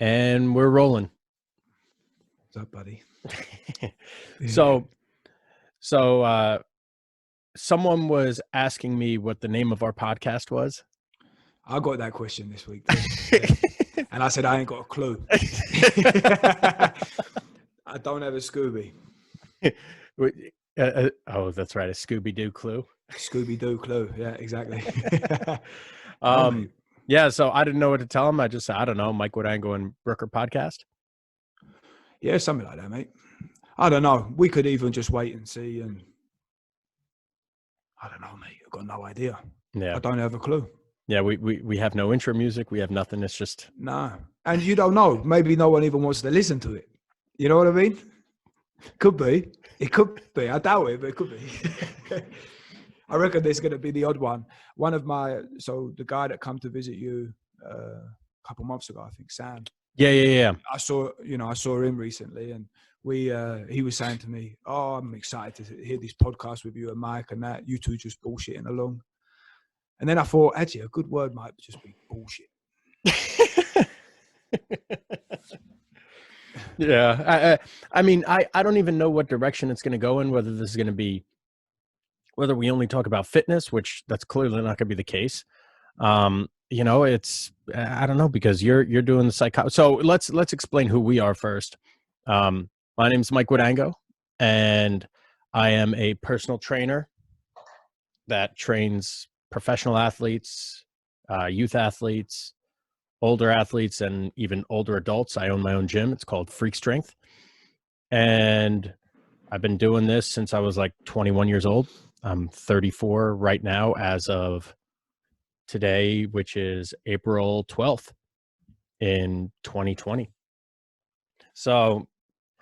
And we're rolling. What's up, buddy? So someone was asking me what the name of our podcast was. I got that question this week too. Yeah. And I said, I ain't got a clue. I don't have a Scooby. Oh, that's right. A Scooby-Doo clue. Scooby-Doo clue. Yeah, exactly. Yeah, so I didn't know what to tell him. I just said, I don't know, Mike Guadango and Brooker podcast. Yeah, something like that, mate. I don't know. We could even just wait and see. And I don't know, mate. I've got no idea. Yeah. I don't have a clue. Yeah, we have no intro music. We have nothing. It's just... No. And you don't know. Maybe no one even wants to listen to it. You know what I mean? Could be. It could be. I doubt it, but it could be. I reckon there's going to be the odd one. One of so the guy that come to visit you a couple months ago, I think, Sam. Yeah. I saw him recently, and he was saying to me, "Oh, I'm excited to hear this podcast with you and Mike and that. You two just bullshitting along." And then I thought, actually, a good word might just be bullshit. Yeah. I mean, I don't even know what direction it's going to go in, whether this is going to be, whether we only talk about fitness, which that's clearly not going to be the case. You know, it's, I don't know, because you're doing the psychology. So let's explain who we are first. My name's Mike Guadango, and I am a personal trainer that trains professional athletes, youth athletes, older athletes, and even older adults. I own my own gym. It's called Freak Strength. And I've been doing this since I was like 21 years old. I'm 34 right now as of today, which is April 12th in 2020. So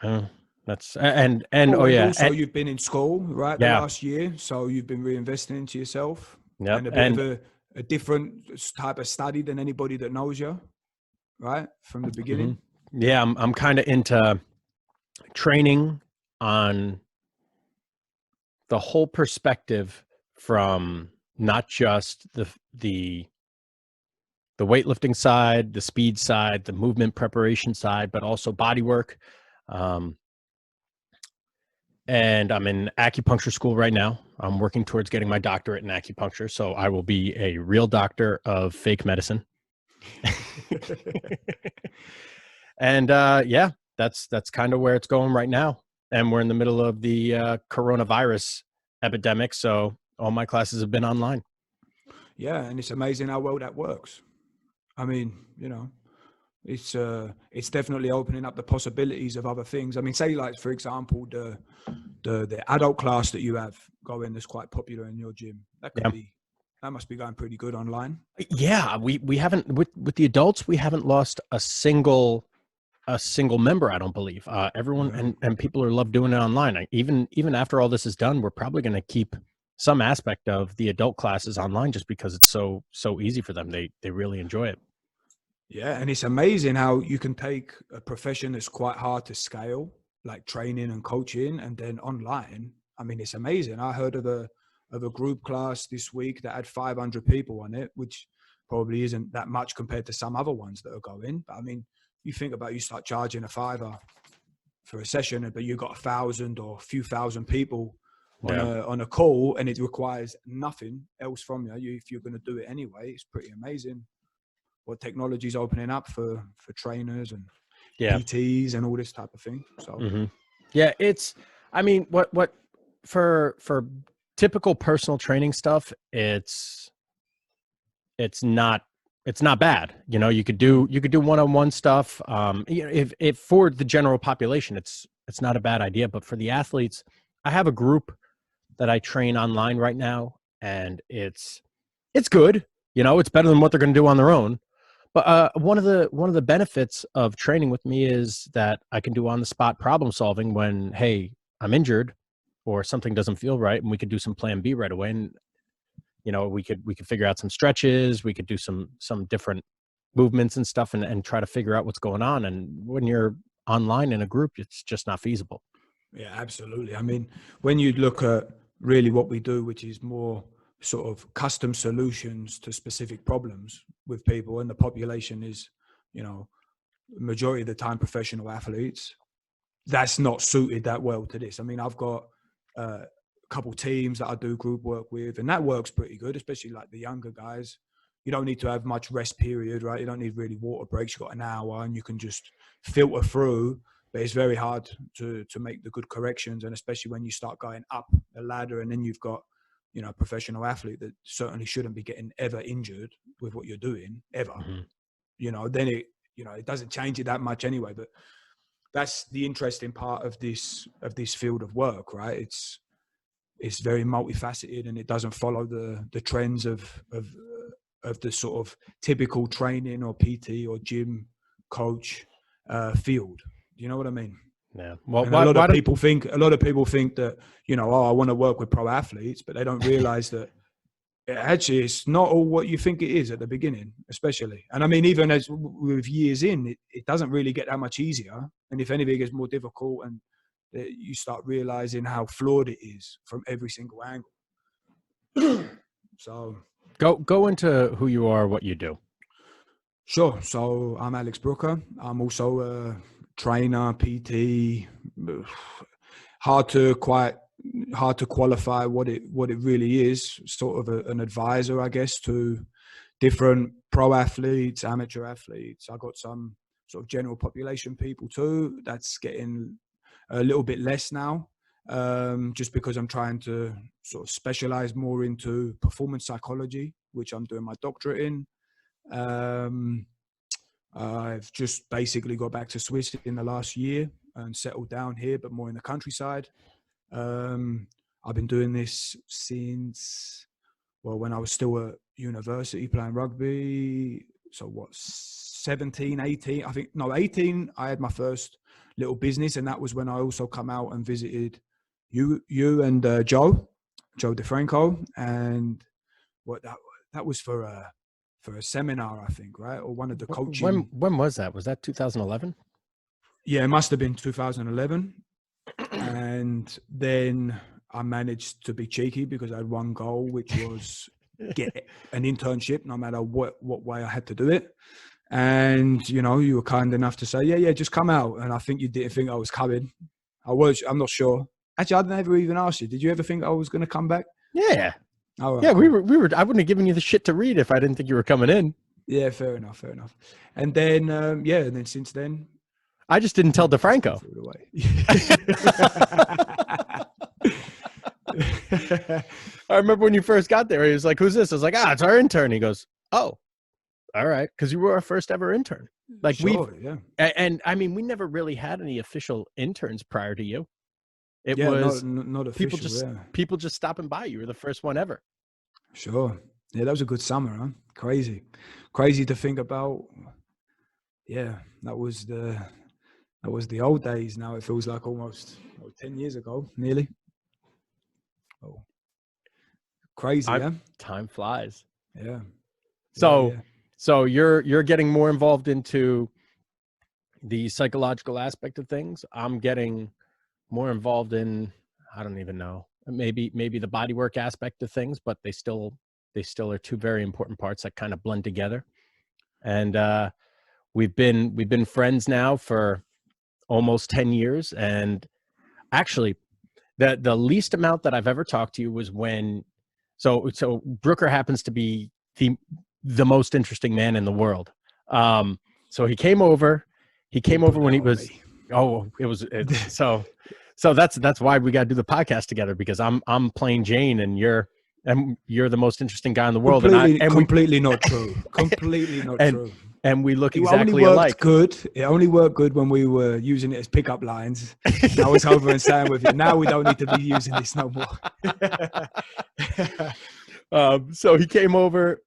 that's, and oh yeah. Also, you've been in school, right? Yeah. The last year. So you've been reinvesting into yourself. Yep. And a bit of a different type of study than anybody that knows you, right? From the beginning. Mm-hmm. Yeah. I'm kind of into training on the whole perspective, from not just the weightlifting side, the speed side, the movement preparation side, but also body work. And I'm in acupuncture school right now. I'm working towards getting my doctorate in acupuncture, so I will be a real doctor of fake medicine. And yeah, that's kind of where it's going right now. And we're in the middle of the coronavirus epidemic, so all my classes have been online. Yeah, and it's amazing how well that works. I mean, you know, it's definitely opening up the possibilities of other things. I mean, say like, for example, the adult class that you have going that's quite popular in your gym. That could be, that must be going pretty good online. Yeah, we haven't with the adults, we haven't lost a single member, I don't believe. Everyone and people love doing it online. Even after all this is done, we're probably going to keep some aspect of the adult classes online just because it's so easy for them. They really enjoy it. Yeah, and it's amazing how you can take a profession that's quite hard to scale, like training and coaching, and then online. I mean, it's amazing. I heard of a group class this week that had 500 people on it, which probably isn't that much compared to some other ones that are going. But I mean, you think about, you start charging a $5 for a session, but you got 1,000 or a few thousand people on a call, and it requires nothing else from you. If you're going to do it anyway, it's pretty amazing what technology is opening up for trainers and PTs and all this type of thing. So yeah, it's, I mean, what for typical personal training stuff, it's not bad. You know, you could do one-on-one stuff. If for the general population, it's not a bad idea. But for the athletes, I have a group that I train online right now, and it's good. You know, it's better than what they're going to do on their own. But one of the benefits of training with me is that I can do on-the-spot problem solving when, hey, I'm injured or something doesn't feel right, and we could do some plan B right away. And you know, we could figure out some stretches. We could do some different movements and stuff, and try to figure out what's going on. And when you're online in a group, it's just not feasible. Yeah, absolutely. I mean, when you look at really what we do, which is more sort of custom solutions to specific problems with people, and the population is, you know, majority of the time professional athletes. That's not suited that well to this. I mean, I've got a couple teams that I do group work with, and that works pretty good, especially like the younger guys. You don't need to have much rest period, right? You don't need really water breaks. You've got an hour and you can just filter through, but it's very hard to make the good corrections. And especially when you start going up the ladder and then you've got, you know, a professional athlete that certainly shouldn't be getting ever injured with what you're doing ever, you know, then it doesn't change it that much anyway. But that's the interesting part of this field of work, right? It's very multifaceted and it doesn't follow the trends of the sort of typical training or PT or gym coach field. Do you know what I mean? Yeah. Well, and a lot of people think that, you know, oh, I want to work with pro athletes, but they don't realize that actually it's not all what you think it is at the beginning, especially. And I mean, even as with years in, it doesn't really get that much easier. And if anything, it gets more difficult, and you start realizing how flawed it is from every single angle. So go into who you are, what you do. Sure. So I'm Alex Brooker. I'm also a trainer, PT. Hard to qualify what it really is. Sort of an advisor, I guess, to different pro athletes, amateur athletes. I got some sort of general population people too. That's getting a little bit less now, just because I'm trying to sort of specialize more into performance psychology, which I'm doing my doctorate in. I've just basically got back to Swiss in the last year and settled down here, but more in the countryside. I've been doing this since, well, when I was still at university playing rugby. So 17, 18, I think, no, 18, I had my first little business. And that was when I also come out and visited you and Joe DeFranco. And what that was for a seminar, I think, right? Or one of the coaching. When was that? Was that 2011? Yeah, it must have been 2011. And then I managed to be cheeky because I had one goal, which was get an internship, no matter what way I had to do it. And, you know, you were kind enough to say, yeah, just come out. And I think you didn't think I was coming. I'm not sure. Actually, I never even asked you. Did you ever think I was going to come back? Yeah. Oh, right, yeah, cool. we were. I wouldn't have given you the shit to read if I didn't think you were coming in. Yeah, fair enough. And then, and then since then, I just didn't tell DeFranco. I remember when you first got there, he was like, "Who's this?" I was like, "It's our intern." He goes, "Oh, all right," because you were our first ever intern. Like sure, and I mean, we never really had any official interns prior to you. It was not official. People just stopping by. You were the first one ever. Sure. Yeah, that was a good summer, huh? Crazy to think about. Yeah, that was the old days. Now it feels like almost 10 years ago, nearly. Oh, crazy, yeah. Time flies. Yeah. So you're getting more involved into the psychological aspect of things. I'm getting more involved in, I don't even know, maybe the bodywork aspect of things, but they still are two very important parts that kind of blend together. And we've been friends now for almost 10 years. And actually the least amount that I've ever talked to you was when, so Brooker happens to be the most interesting man in the world. So he came over when he was, so that's why we got to do the podcast together, because I'm plain Jane and you're the most interesting guy in the world. Completely not true. Completely not true. And we look exactly alike. It only worked good when we were using it as pickup lines. I was over and saying with you, now we don't need to be using this no more. So he came over.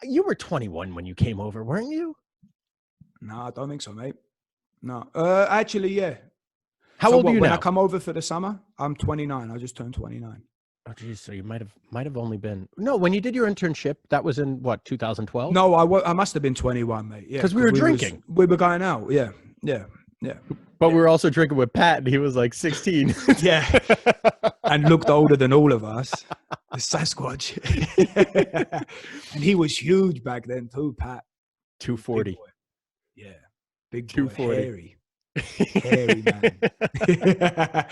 You were 21 when you came over, weren't you? No, I don't think so, mate. No. Actually, yeah. How old are you now? When I come over for the summer, I'm 29. I just turned 29. Oh, geez. So you might have only been, no, when you did your internship, that was in what, 2012? No, I must have been 21, mate. Yeah, because we were drinking. We were going out. Yeah. But we were also drinking with Pat, and he was like 16. Yeah, and looked older than all of us. The Sasquatch. And he was huge back then too, Pat. 240. Yeah. Big boy, 240. hairy man.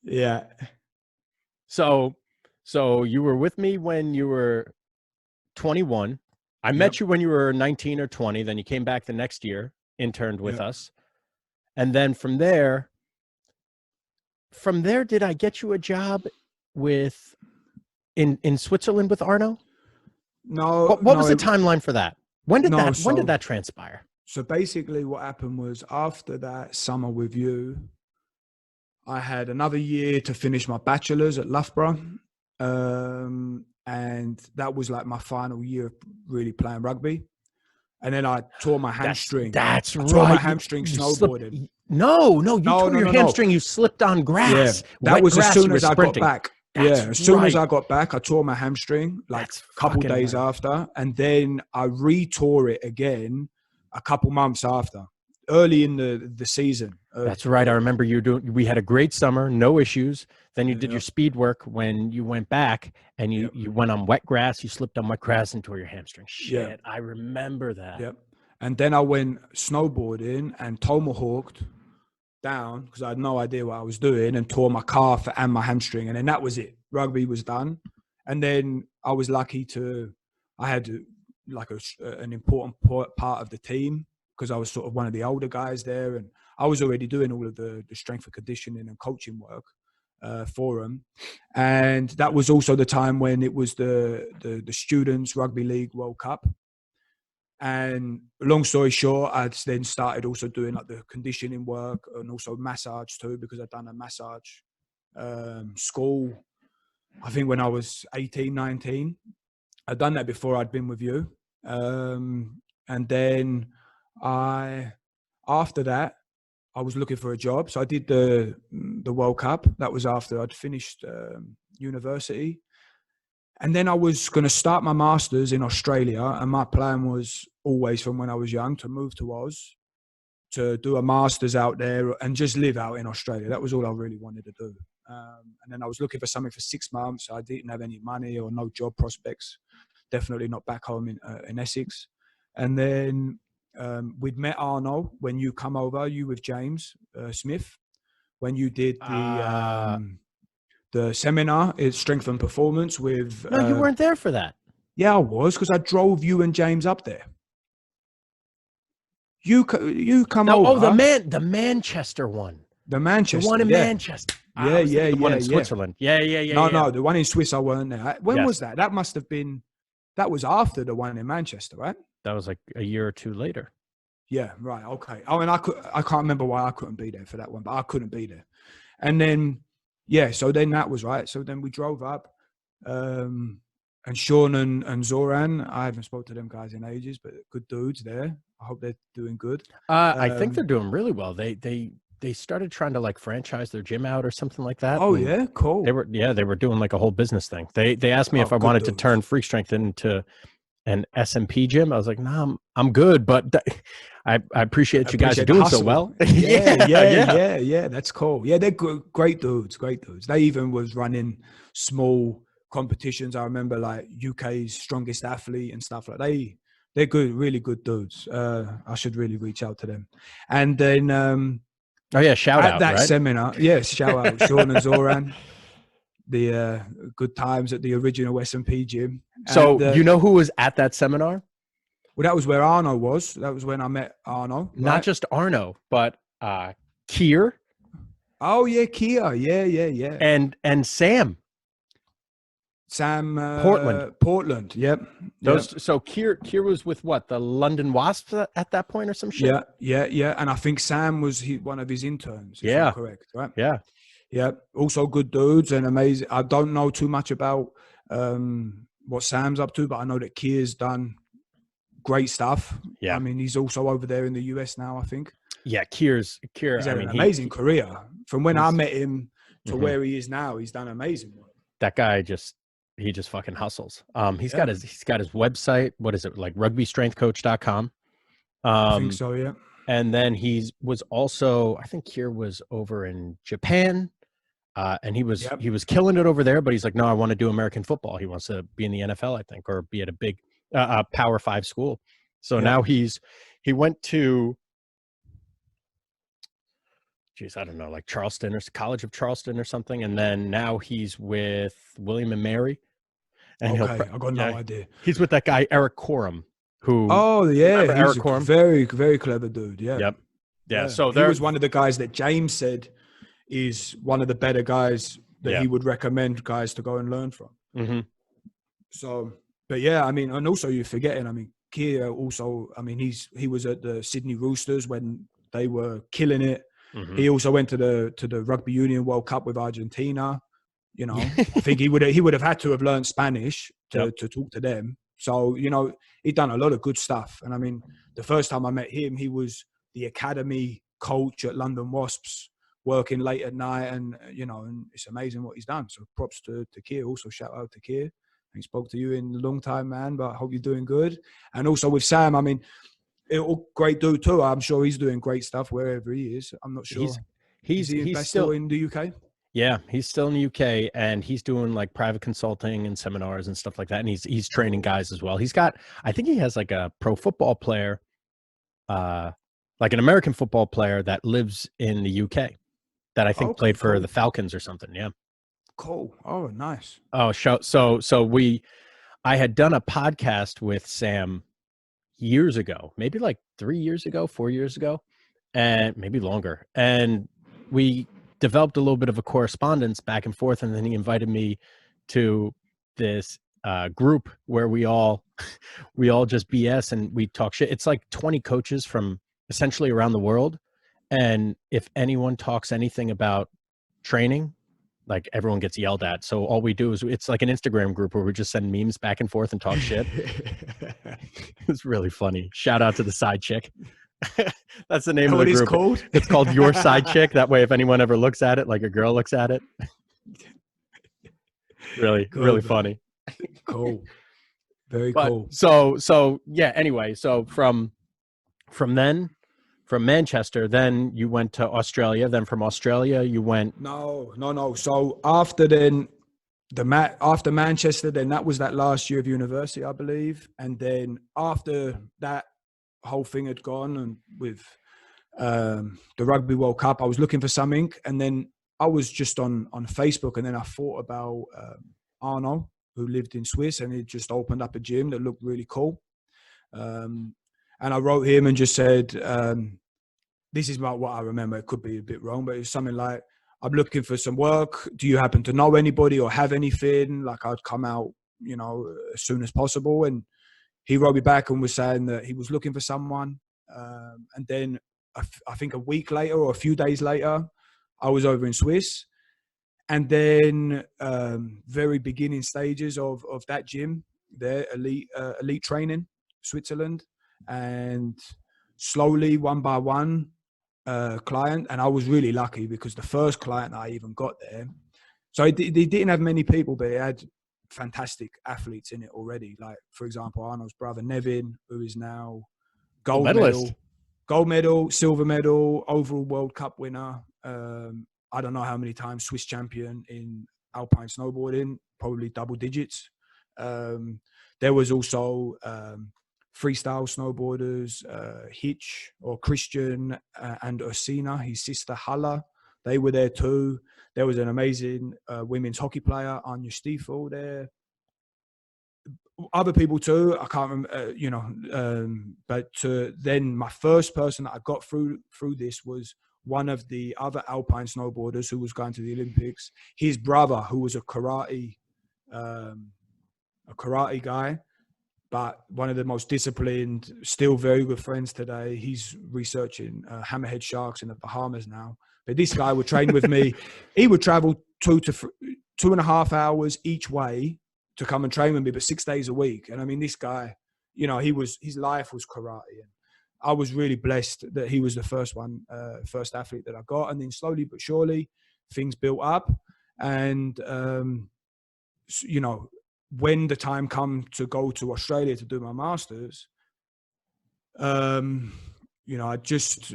Yeah. So you were with me when you were 21. I met Yep. you when you were 19 or 20. Then you came back the next year, interned with Yep. us. And then from there, did I get you a job with in Switzerland with Arno? No, What no, was the timeline for that? When did no. that transpire? So basically, what happened was after that summer with you, I had another year to finish my bachelor's at Loughborough. And that was like my final year of really playing rugby. And then I tore my hamstring. That's I tore my right. hamstring You snowboarding. No, you No, tore no, your no, no. hamstring. You slipped on Yeah, grass, that wet was as grass. soon You were as I got sprinting. back. That's Yeah, as soon as right. I got back, I tore my hamstring like That's a couple fucking days right. after. And then I re-tore it again a couple months after, early in the season. That's right. I remember we had a great summer, no issues. Then you did your Yep, speed work when you went back and yep, you went on wet grass. You slipped on wet grass and tore your hamstring. yep, Shit, I remember that. yep. And then I went snowboarding and tomahawked down because I had no idea what I was doing and tore my calf and my hamstring. And then that was it. Rugby was done. And then I was lucky I had like an important part of the team because I was sort of one of the older guys there. And I was already doing all of the strength and conditioning and coaching work for them. And that was also the time when it was the Students Rugby League World Cup. And long story short, I then started also doing like the conditioning work and also massage too, because I'd done a massage school, I think when I was 18, 19. I'd done that before I'd been with you. And then after that, I was looking for a job. So I did the World Cup. That was after I'd finished university. And then I was going to start my master's in Australia. And my plan was always from when I was young to move to Oz, to do a master's out there and just live out in Australia. That was all I really wanted to do. And then I was looking for something for 6 months. I didn't have any money or no job prospects. Definitely not back home in Essex. And then we'd met Arno when you come over, you with James Smith, when you did the seminar, it's Strength and Performance with... No, you weren't there for that. Yeah, I was, because I drove you and James up there. You come over. Oh, the Manchester one. The Manchester. The one in yeah. Manchester. Yeah, the one in Switzerland. Yeah. No, the one in Swiss, I weren't there. When was that? That must have been... That was after the one in Manchester, right? That was like a year or two later. Yeah, right. Okay. Oh, and I can't remember why I couldn't be there for that one, but I couldn't be there. And then... Yeah, so then that was right. So then we drove up, and Sean and Zoran, I haven't spoken to them guys in ages, but good dudes there. I hope they're doing good. I think they're doing really well. They started trying to like franchise their gym out or something like that. Oh yeah, cool. They were doing like a whole business thing. They asked me if I wanted to turn Freak Strength into an SMP gym. I was like, nah, I'm good, but I appreciate you guys are doing so well. Yeah. That's cool. Yeah, they're great dudes. They even was running small competitions. I remember like UK's strongest athlete and stuff like that. They're good, really good dudes. I should really reach out to them. And then shout out at that right? seminar. Yes, shout out Sean and Zoran. The good times at the original SMP gym. So you know who was at that seminar? Well, that was where Arno was. That was when I met Arno. Right? Not just Arno, but Kier. Oh yeah, Kier. Yeah. And Sam. Portland. Yep. So Kier was with what, the London Wasps at that point or some shit? Yeah. And I think Sam was one of his interns. If I'm correct, right? Yeah. Yeah. Also good dudes and amazing. I don't know too much about what Sam's up to, but I know that Kier's done great stuff. Yeah. I mean, he's also over there in the US now, I think. Yeah, Kier. He's had an amazing career. From when I met him to where he is now, he's done amazing work. That guy he just fucking hustles. He's got his website. What is it? Like rugbystrengthcoach.com. I think so, yeah. And then was also, I think Kier was over in Japan. And he was killing it over there, but he's like, no, I want to do American football. He wants to be in the NFL, I think, or be at a big Power 5 school. So now he went to geez, I don't know, like Charleston or College of Charleston or something. And then now he's with William and Mary. And Okay, I got no idea. he's with that guy, Eric Corum, who, Oh yeah, remember he's Eric a Corum? very, very clever dude. Yeah. Yep. Yeah. Yeah. So He was one of the guys that James said is one of the better guys that he would recommend guys to go and learn from. Mm-hmm. So, but yeah, I mean, and also you're forgetting, I mean, Kia also, I mean, he was at the Sydney Roosters when they were killing it. Mm-hmm. He also went to the Rugby Union World Cup with Argentina. You know, I think he would have had to have learned Spanish to talk to them. So, you know, he'd done a lot of good stuff. And I mean, the first time I met him, he was the academy coach at London Wasps, working late at night, and you know, and it's amazing what he's done. So props to Keir. Also shout out to Keir. He spoke to you in a long time, man, but I hope you're doing good. And also with Sam, I mean, great dude too. I'm sure he's doing great stuff wherever he is. I'm not sure. He's still in the UK. Yeah, he's still in the UK, and he's doing like private consulting and seminars and stuff like that. And he's training guys as well. I think he has like a pro football player, like an American football player that lives in the UK that I think played for the Falcons or something. Yeah. Cool. Oh, nice. Oh, I had done a podcast with Sam years ago, maybe like 3 years ago, 4 years ago, and maybe longer. And we developed a little bit of a correspondence back and forth. And then he invited me to this group where we all just BS and we talk shit. It's like 20 coaches from essentially around the world. And if anyone talks anything about training, like everyone gets yelled at. So all we do is it's like an Instagram group where we just send memes back and forth and talk shit. It's really funny. Shout out to the side chick. That's the name of the group. Called? It's called Your Side Chick. That way, if anyone ever looks at it, like a girl looks at it, really funny. Cool. Very cool. So yeah. Anyway, so from Manchester, then you went to Australia. Then from Australia, you went. No. So after Manchester, then that was that last year of university, I believe. And then after that whole thing had gone, and with the Rugby World Cup, I was looking for something. And then I was just on Facebook, and then I thought about Arno, who lived in Swiss, and he just opened up a gym that looked really cool. And I wrote him and just said, this is about what I remember. It could be a bit wrong, but it's something like, I'm looking for some work. Do you happen to know anybody or have anything? Like, I'd come out, you know, as soon as possible. And he wrote me back and was saying that he was looking for someone. And then I think a week later or a few days later, I was over in Swiss. And then very beginning stages of that gym there, elite training, Switzerland. And slowly, one by one, client. And I was really lucky because the first client I even got there, so they didn't have many people, but it had fantastic athletes in it already. Like, for example, Arnold's brother, Nevin, who is now gold medal, silver medal, overall World Cup winner. I don't know how many times Swiss champion in alpine snowboarding, probably double digits. There was also freestyle snowboarders, Hitch or Christian and Ursina, his sister Halla. They were there too. There was an amazing women's hockey player, Anya Stiefel, there. Other people too. I can't remember, but then my first person that I got through this was one of the other alpine snowboarders who was going to the Olympics. His brother, who was a karate guy, but one of the most disciplined, still very good friends today. He's researching hammerhead sharks in the Bahamas now. But this guy would train with me. He would travel 2.5 hours each way to come and train with me, but 6 days a week. And I mean, this guy, you know, his life was karate. And I was really blessed that he was the first first athlete that I got. And then slowly but surely, things built up. And, you know, when the time come to go to Australia to do my master's, you know, I just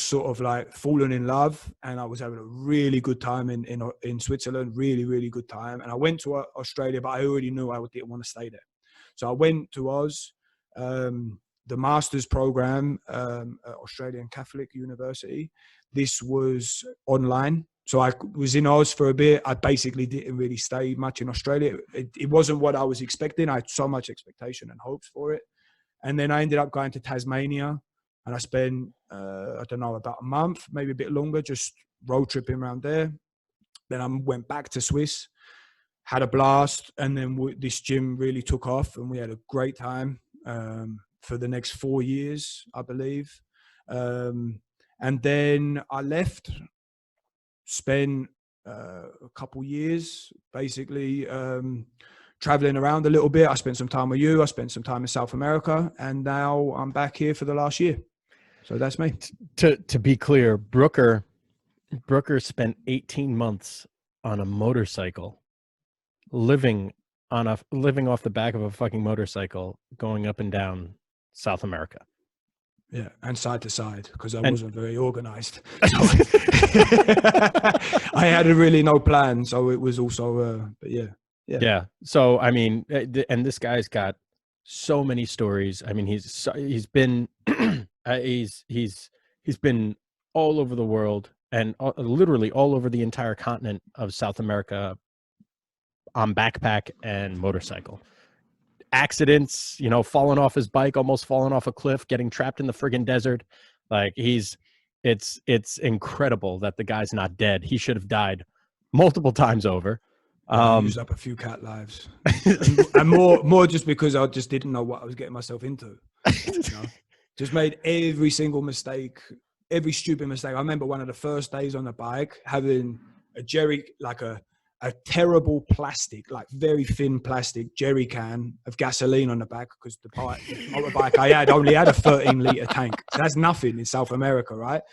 sort of like fallen in love, and I was having a really good time in Switzerland, really, really good time. And I went to Australia, but I already knew I didn't want to stay there. So I went to Oz, the master's program at Australian Catholic University, this was online. So I was in Oz for a bit. I basically didn't really stay much in Australia. It wasn't what I was expecting. I had so much expectation and hopes for it. And then I ended up going to Tasmania, and I spent, I don't know, about a month, maybe a bit longer, just road tripping around there. Then I went back to Swiss, had a blast, and then this gym really took off, and we had a great time for the next 4 years, I believe. And then I left, spent a couple years basically traveling around a little bit. I spent some time with you. I spent some time in South America, and now I'm back here for the last year. So that's me. To be clear, Brooker spent 18 months on a motorcycle, living off the back of a fucking motorcycle, going up and down South America. Yeah, and side to side, because I wasn't very organized. So I had really no plan, so it was also, but yeah. So I mean, and this guy's got so many stories. I mean, he's been he's been all over the world, and literally all over the entire continent of South America on backpack and motorcycle. Accidents, falling off his bike, almost falling off a cliff, getting trapped in the friggin' desert. Like it's incredible that the guy's not dead. He should have died multiple times over. I used up a few cat lives, and more just because I just didn't know what I was getting myself into. Just made every single mistake, every stupid mistake. I remember one of the first days on the bike having a a terrible plastic, like very thin plastic jerry can of gasoline on the back, because the motorbike I had only had a 13-liter tank. So that's nothing in South America, right?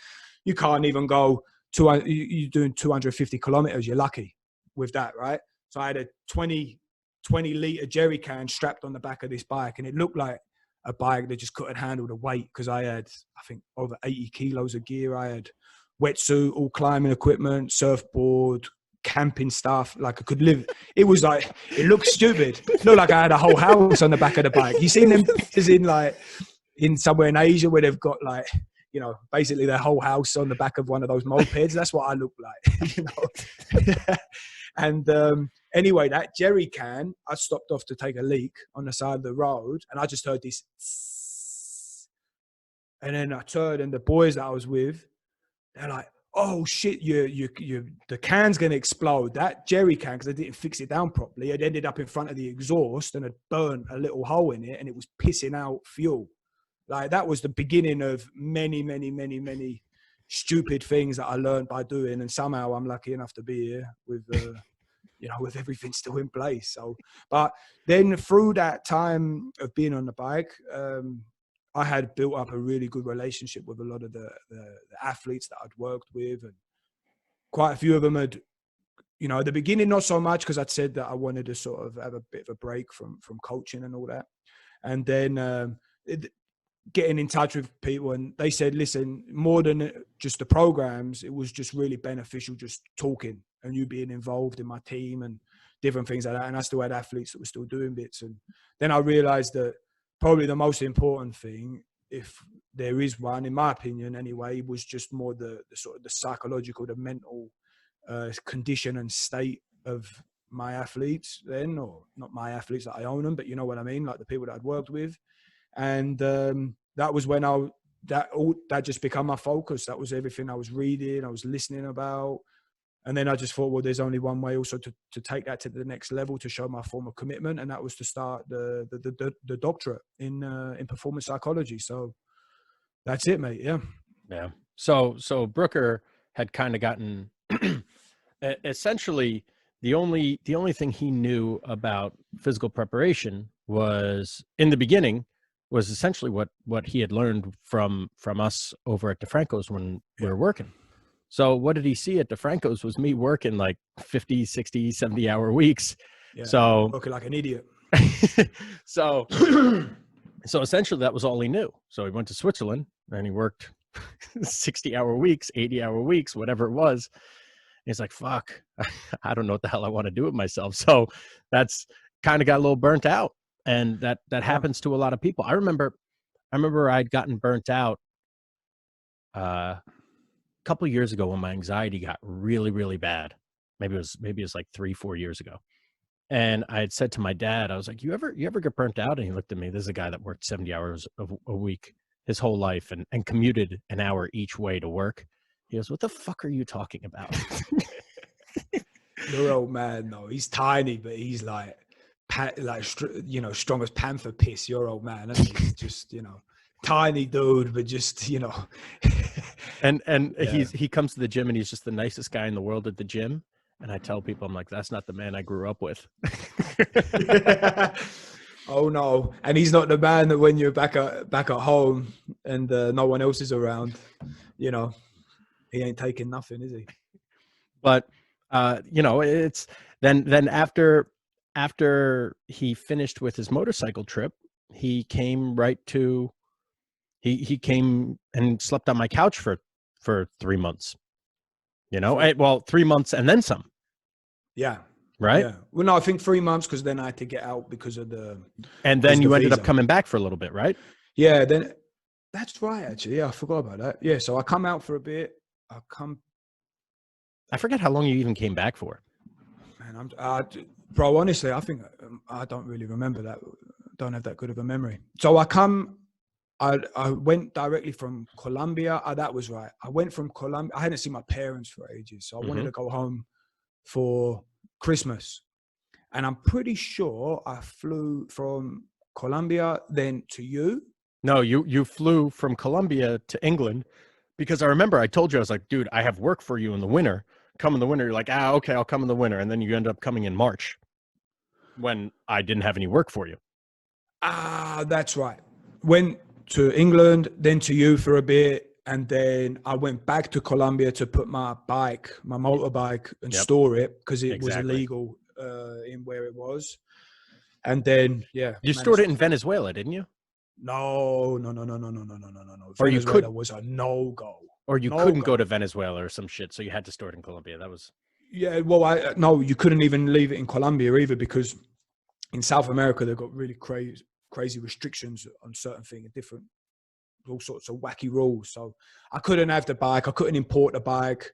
You can't even go you're doing 250 kilometers. You're lucky with that, right? So I had a 20-liter jerry can strapped on the back of this bike, and it looked like a bike that just couldn't handle the weight, because I had, I think, over 80 kilos of gear. I had wetsuit, all climbing equipment, surfboard, camping stuff. Like I could live. It was like, it looked stupid. It looked like I had a whole house on the back of the bike. You seen them pictures in somewhere in Asia where they've got like, basically their whole house on the back of one of those mopeds? That's what I look like, And anyway, that jerry can, I stopped off to take a leak on the side of the road, and I just heard this. And then I turned, and the boys that I was with, they're like, "Oh shit, the can's gonna explode." That jerry can, because I didn't fix it down properly, it ended up in front of the exhaust and had burnt a little hole in it, and it was pissing out fuel. Like that was the beginning of many, many, many, many stupid things that I learned by doing, and somehow I'm lucky enough to be here with with everything still in place. So, but then through that time of being on the bike, I had built up a really good relationship with a lot of the athletes that I'd worked with, and quite a few of them had, at the beginning not so much, because I'd said that I wanted to sort of have a bit of a break from coaching and all that, and then getting in touch with people, and they said, listen, more than just the programs, it was just really beneficial just talking and you being involved in my team and different things like that. And I still had athletes that were still doing bits. And then I realized that probably the most important thing, if there is one, in my opinion anyway, was just more the sort of the psychological, the mental condition and state of my athletes then, or not my athletes that I own them, but you know what I mean, like the people that I'd worked with. And that was when that just became my focus. That was everything I was reading, I was listening about. And then I just thought, well, there's only one way also to take that to the next level, to show my form of commitment, and that was to start the doctorate in performance psychology. So that's it, mate. Yeah. So Brooker had kind of gotten essentially the only thing he knew about physical preparation was, in the beginning, was essentially what he had learned from us over at DeFranco's when we were working. So what did he see at DeFranco's was me working like 50, 60, 70-hour weeks. Yeah, so working like an idiot. so essentially that was all he knew. So he went to Switzerland and he worked 60-hour weeks, 80-hour weeks, whatever it was. And he's like, fuck, I don't know what the hell I want to do with myself. So that's kind of got a little burnt out. And that happens to a lot of people. I remember I remember I'd gotten burnt out a couple years ago when my anxiety got really, really bad. Maybe it was like 3-4 years ago. And I had said to my dad, I was like, you ever get burnt out? And he looked at me. This is a guy that worked 70 hours a week his whole life and commuted an hour each way to work. He goes, what the fuck are you talking about? Your old man, though, he's tiny, but he's like, strong as panther piss. Your old man, isn't he? He's just, tiny dude, but just, And Yeah. he comes to the gym and he's just the nicest guy in the world at the gym. And I tell people, I'm like, that's not the man I grew up with. Oh no! And he's not the man that when you're back at home and no one else is around, he ain't taking nothing, is he? But it's then after he finished with his motorcycle trip, he came he came and slept on my couch for 3 months. Well, 3 months and then some. Yeah. Right. Yeah. Well, no, I think 3 months because then I had to get out because of and then you ended visa. up coming back for a little bit, right? Yeah. Then that's right. Actually, yeah, I forgot about that. Yeah. So I come out for a bit. I forget how long you even came back for. Man, bro. Honestly, I think I don't really remember that. Don't have that good of a memory. So I went directly from Colombia. That was right. I went from Colombia. I hadn't seen my parents for ages, so I wanted to go home for Christmas. And I'm pretty sure I flew from Colombia then to you. No, you flew from Colombia to England because I remember I told you, I was like, dude, I have work for you in the winter. Come in the winter. You're like, okay, I'll come in the winter. And then you end up coming in March when I didn't have any work for you. That's right. Went to England, then to you for a bit. And then I went back to Colombia to put my motorbike and store it because it was illegal in where it was. And then, yeah. You stored it in Venezuela, didn't you? No. Or Venezuela was a no-go. Or you couldn't go to Venezuela or some shit, so you had to store it in Colombia. That was... Yeah, well, no, you couldn't even leave it in Colombia either because in South America, they've got really crazy restrictions on certain things, all sorts of wacky rules. So I couldn't have the bike. I couldn't import the bike.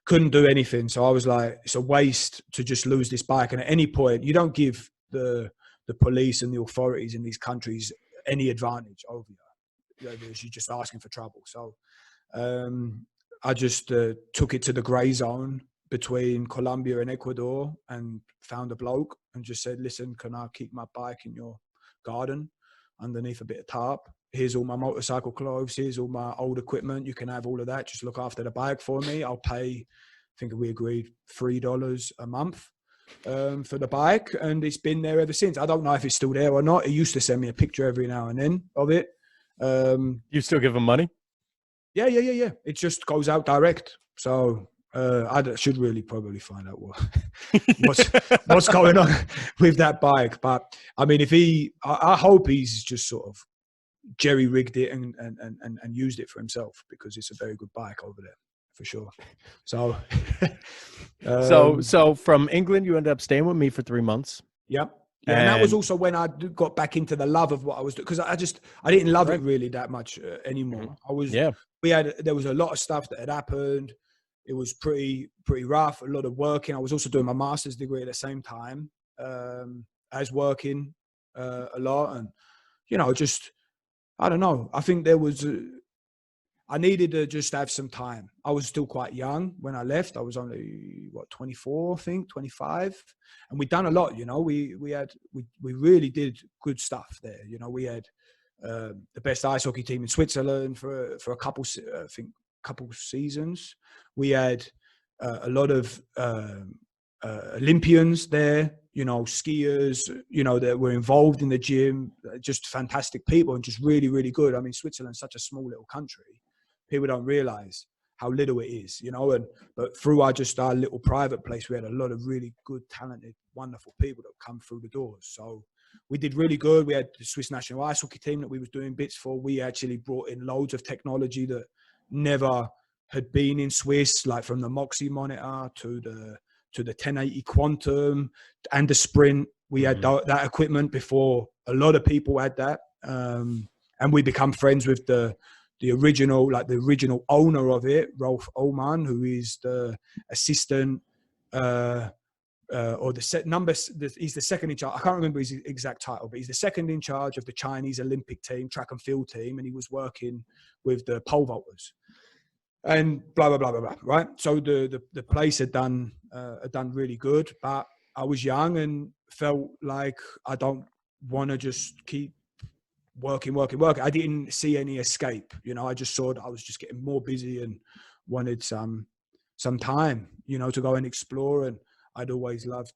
Couldn't do anything. So I was like, it's a waste to just lose this bike. And at any point, you don't give the police and the authorities in these countries any advantage over you. You're just asking for trouble. So I just took it to the gray zone between Colombia and Ecuador and found a bloke and just said, listen, can I keep my bike in your garden underneath a bit of tarp? Here's all my motorcycle clothes. Here's all my old equipment. You can have all of that. Just look after the bike for me. I'll pay, I think we agreed $3 a month for the bike. And it's been there ever since. I don't know if it's still there or not. He used to send me a picture every now and then of it. You still give him money? Yeah. It just goes out direct. So I should really probably find out what's going on with that bike. But I mean, I hope he's just sort of jerry rigged it and used it for himself because it's a very good bike over there for sure. So, so from England, you ended up staying with me for 3 months. Yep. Yeah, and that was also when I got back into the love of what I was doing because I didn't love it really that much anymore. There was a lot of stuff that had happened. It was pretty rough. A lot of working. I was also doing my master's degree at the same time as working a lot, and just I don't know. I think I needed to just have some time. I was still quite young when I left. I was only 24, I think, 25, and we'd done a lot. We really did good stuff there. We had the best ice hockey team in Switzerland for a couple seasons. We had a lot of Olympians there. Skiers, that were involved in the gym, just fantastic people and just really, really good. I mean, Switzerland's such a small little country. People don't realize how little it is, but through our little private place, we had a lot of really good, talented, wonderful people that come through the doors. So we did really good. We had the Swiss national ice hockey team that we was doing bits for. We actually brought in loads of technology that never had been in Swiss, like from the Moxie monitor to the 1080 Quantum and the Sprint. We had that equipment before a lot of people had that. and we become friends with the original owner of it, Rolf Ullmann, who is the assistant or he's the second in charge. I can't remember his exact title, but he's the second in charge of the Chinese Olympic team, track and field team, and he was working with the pole vaulters. And blah blah blah blah blah. Right. So the place had done really good, but I was young and felt like I don't want to just keep working. I didn't see any escape. You know, I just saw that I was just getting more busy and wanted some time, you know, to go and explore. And I'd always loved.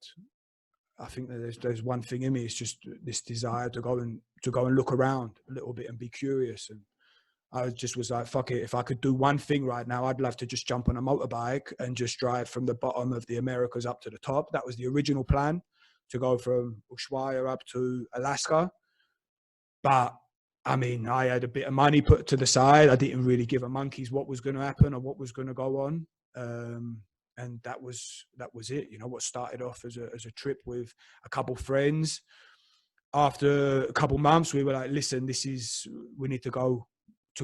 I think that there's one thing in me. It's just this desire to go and look around a little bit and be curious. And I just was like, fuck it. If I could do one thing right now, I'd love to just jump on a motorbike and just drive from the bottom of the Americas up to the top. That was the original plan, to go from Ushuaia up to Alaska. But I mean, I had a bit of money put to the side. I didn't really give a monkey's what was going to happen or what was going to go on. And that was it. You know, what started off as a trip with a couple friends. After a couple months, we were like, listen, we need to go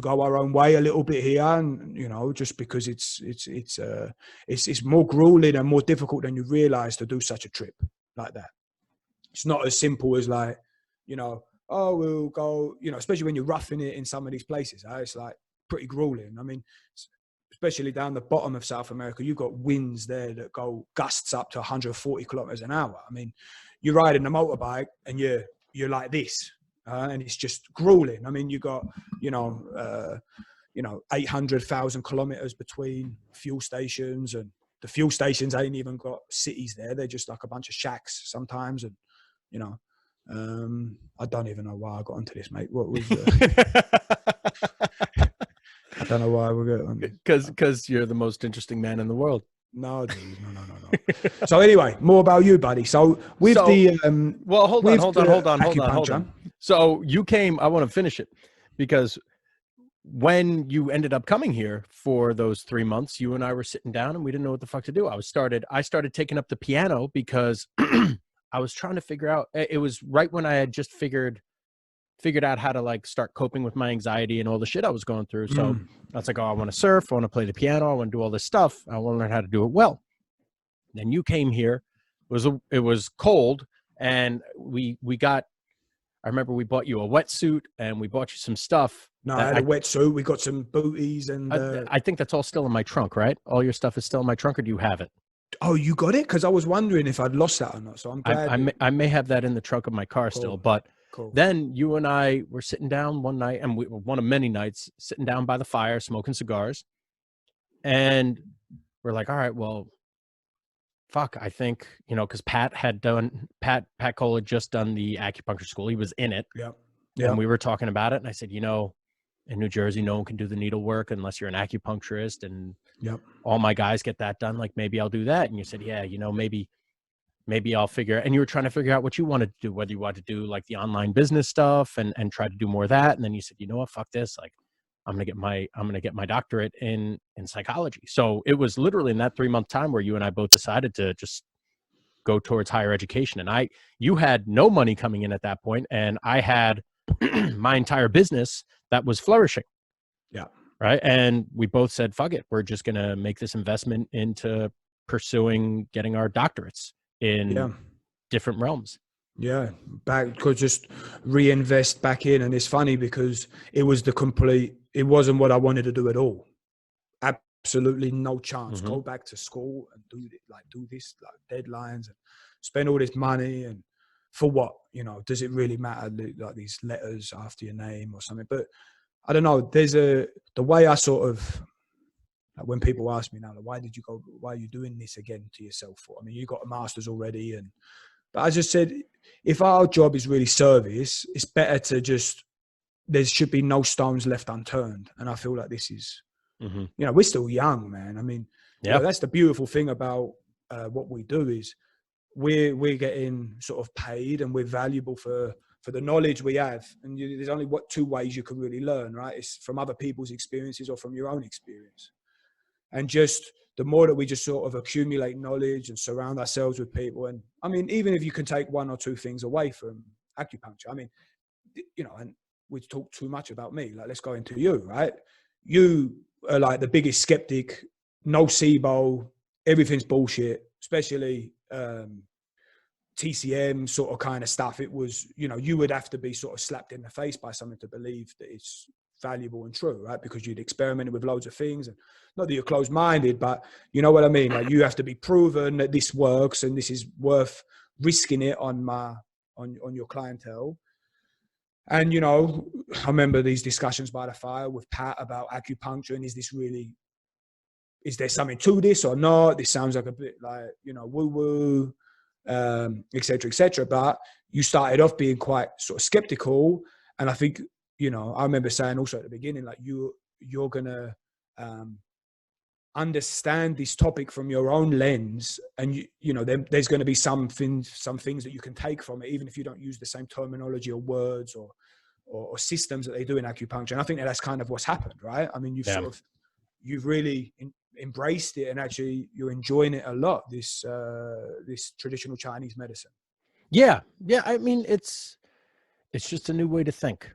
our own way a little bit here. And, you know, just because it's more grueling and more difficult than you realize to do such a trip like that. It's not as simple as like, you know, oh, we'll go, you know, especially when you're roughing it in some of these places. It's like pretty grueling. I mean, especially down the bottom of South America, you've got winds there that go gusts up to 140 kilometers an hour. I mean, you're riding a motorbike and you're like this, and it's just grueling. I mean, you got, 800,000 kilometers between fuel stations, and the fuel stations ain't even got cities there. They're just like a bunch of shacks sometimes. And, you know, I don't even know why I got onto this, mate. What was I don't know why we're going. Because you're the most interesting man in the world. No, dude, no. So anyway, more about you, buddy. So hold on. So you came. I want to finish it, because when you ended up coming here for those 3 months, you and I were sitting down and we didn't know what the fuck to do. I started taking up the piano because I was trying to figure out. It was right when I had just figured out how to like start coping with my anxiety and all the shit I was going through. So I was like, oh, I want to surf. I want to play the piano. I want to do all this stuff. I want to learn how to do it well. Then you came here. It was cold, and I remember we bought you a wetsuit and we bought you some stuff. No, I had a wetsuit. We got some booties, and I think that's all still in my trunk, right? All your stuff is still in my trunk, or do you have it? Oh, you got it? Because I was wondering if I'd lost that or not. So I'm glad. I may have that in the trunk of my car still, but then you and I were sitting down one night, and one of many nights, sitting down by the fire, smoking cigars. And we're like, all right, well, fuck, I think, you know, because Pat Cole had just done the acupuncture school. He was in it. Yeah. And we were talking about it. And I said, you know, in New Jersey, no one can do the needlework unless you're an acupuncturist. And all my guys get that done. Like, maybe I'll do that. And you said, yeah, you know, maybe I'll figure. And you were trying to figure out what you wanted to do, whether you wanted to do like the online business stuff and try to do more of that. And then you said, you know what, fuck this. Like, I'm going to get my doctorate in psychology. So it was literally in that 3-month time where you and I both decided to just go towards higher education. And you had no money coming in at that point, and I had my entire business that was flourishing. Yeah. Right. And we both said, fuck it. We're just going to make this investment into pursuing getting our doctorates in different realms. Yeah. Could just reinvest back in. And it's funny because it wasn't what I wanted to do at all. Absolutely no chance. Go back to school and do this, like deadlines, and spend all this money, and for what? You know, does it really matter? Like these letters after your name or something? But I don't know. The way I sort of, like when people ask me now, like, why are you doing this again to yourself for? I mean, you got a master's already, but I just said, if our job is really service, it's better to there should be no stones left unturned. And I feel like this is, you know, we're still young, man. I mean, you know, that's the beautiful thing about what we do is we're getting sort of paid, and we're valuable for the knowledge we have. And there's only two ways you can really learn, right? It's from other people's experiences or from your own experience. And just the more that we just sort of accumulate knowledge and surround ourselves with people. And I mean, even if you can take one or two things away from acupuncture, I mean, you know, and we talk too much about me. Like, let's go into you, right? You are like the biggest skeptic, no SIBO, everything's bullshit, especially TCM sort of kind of stuff. It was, you know, you would have to be sort of slapped in the face by someone to believe that it's valuable and true, right? Because you'd experimented with loads of things, and not that you're closed-minded, but you know what I mean? Like, you have to be proven that this works and this is worth risking it on your clientele. And, you know, I remember these discussions by the fire with Pat about acupuncture, and is there something to this or not? This sounds like a bit like, you know, woo-woo, et cetera, et cetera. But you started off being quite sort of skeptical. And I think, you know, I remember saying also at the beginning, like, you're going to understand this topic from your own lens. And, you know, there's going to be some things that you can take from it, even if you don't use the same terminology or words or systems that they do in acupuncture. And I think that's kind of what's happened, right? I mean, you've really embraced it, and actually you're enjoying it a lot, this traditional Chinese medicine. Yeah. I mean, it's just a new way to think,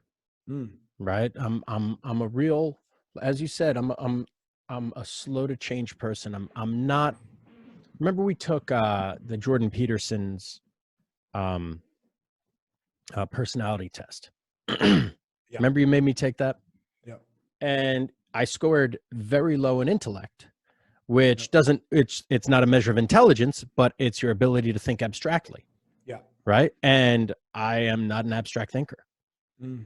right? I'm a real, as you said, I'm a slow to change person. I'm not. Remember, we took the Jordan Peterson's personality test. Yeah. Remember, you made me take that? Yeah. And I scored very low in intellect, which doesn't, it's not a measure of intelligence, but it's your ability to think abstractly. Yeah. Right. And I am not an abstract thinker.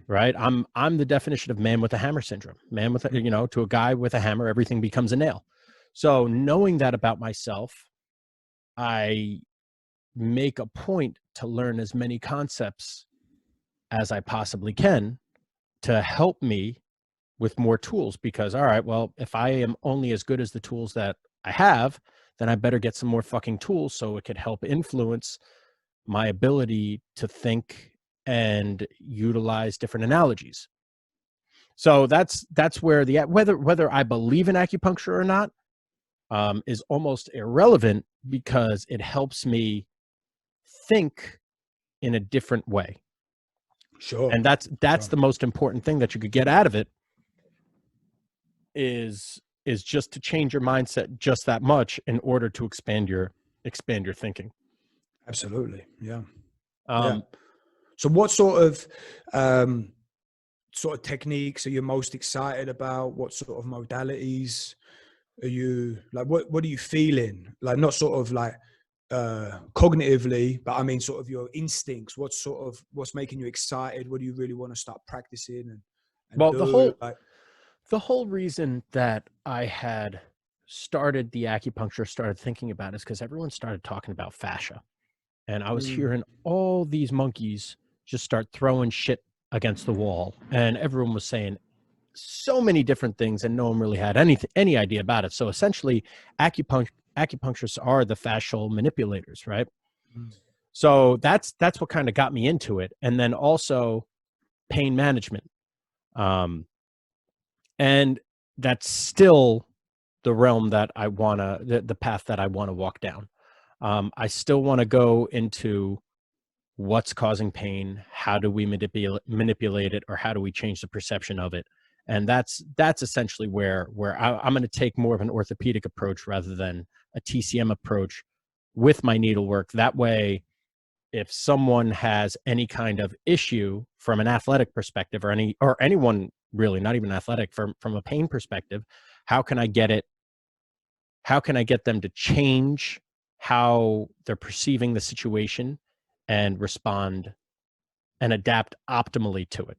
Right. I'm the definition of man with a hammer syndrome. Man with, you know, to a guy with a hammer, everything becomes a nail. So knowing that about myself, I make a point to learn as many concepts as I possibly can to help me with more tools, because, all right, well, if I am only as good as the tools that I have, then I better get some more fucking tools so it could help influence my ability to think and utilize different analogies. So that's where whether I believe in acupuncture or not is almost irrelevant, because it helps me think in a different way. Sure. And that's the most important thing that you could get out of it, is just to change your mindset just that much in order to expand your thinking. Absolutely. Yeah. So what sort of techniques are you most excited about? What sort of modalities are you like? What are you feeling? Like, not sort of like cognitively, but I mean sort of your instincts. What's making you excited? What do you really want to start practicing and Well, do? the whole reason that I had started the acupuncture, started thinking about it, is because everyone started talking about fascia. And I was hearing all these monkeys just start throwing shit against the wall. And everyone was saying so many different things, and no one really had any idea about it. So essentially, acupuncturists are the fascial manipulators, right? So that's what kind of got me into it. And then also pain management. And that's still the realm that I want to, the path that I want to walk down. I still want to go into what's causing pain, how do we manipulate it, or how do we change the perception of it. And that's essentially where I'm going to take more of an orthopedic approach rather than a TCM approach with my needlework. That way, if someone has any kind of issue from an athletic perspective, or anyone really, not even athletic, from a pain perspective, how can I get them to change how they're perceiving the situation and respond and adapt optimally to it.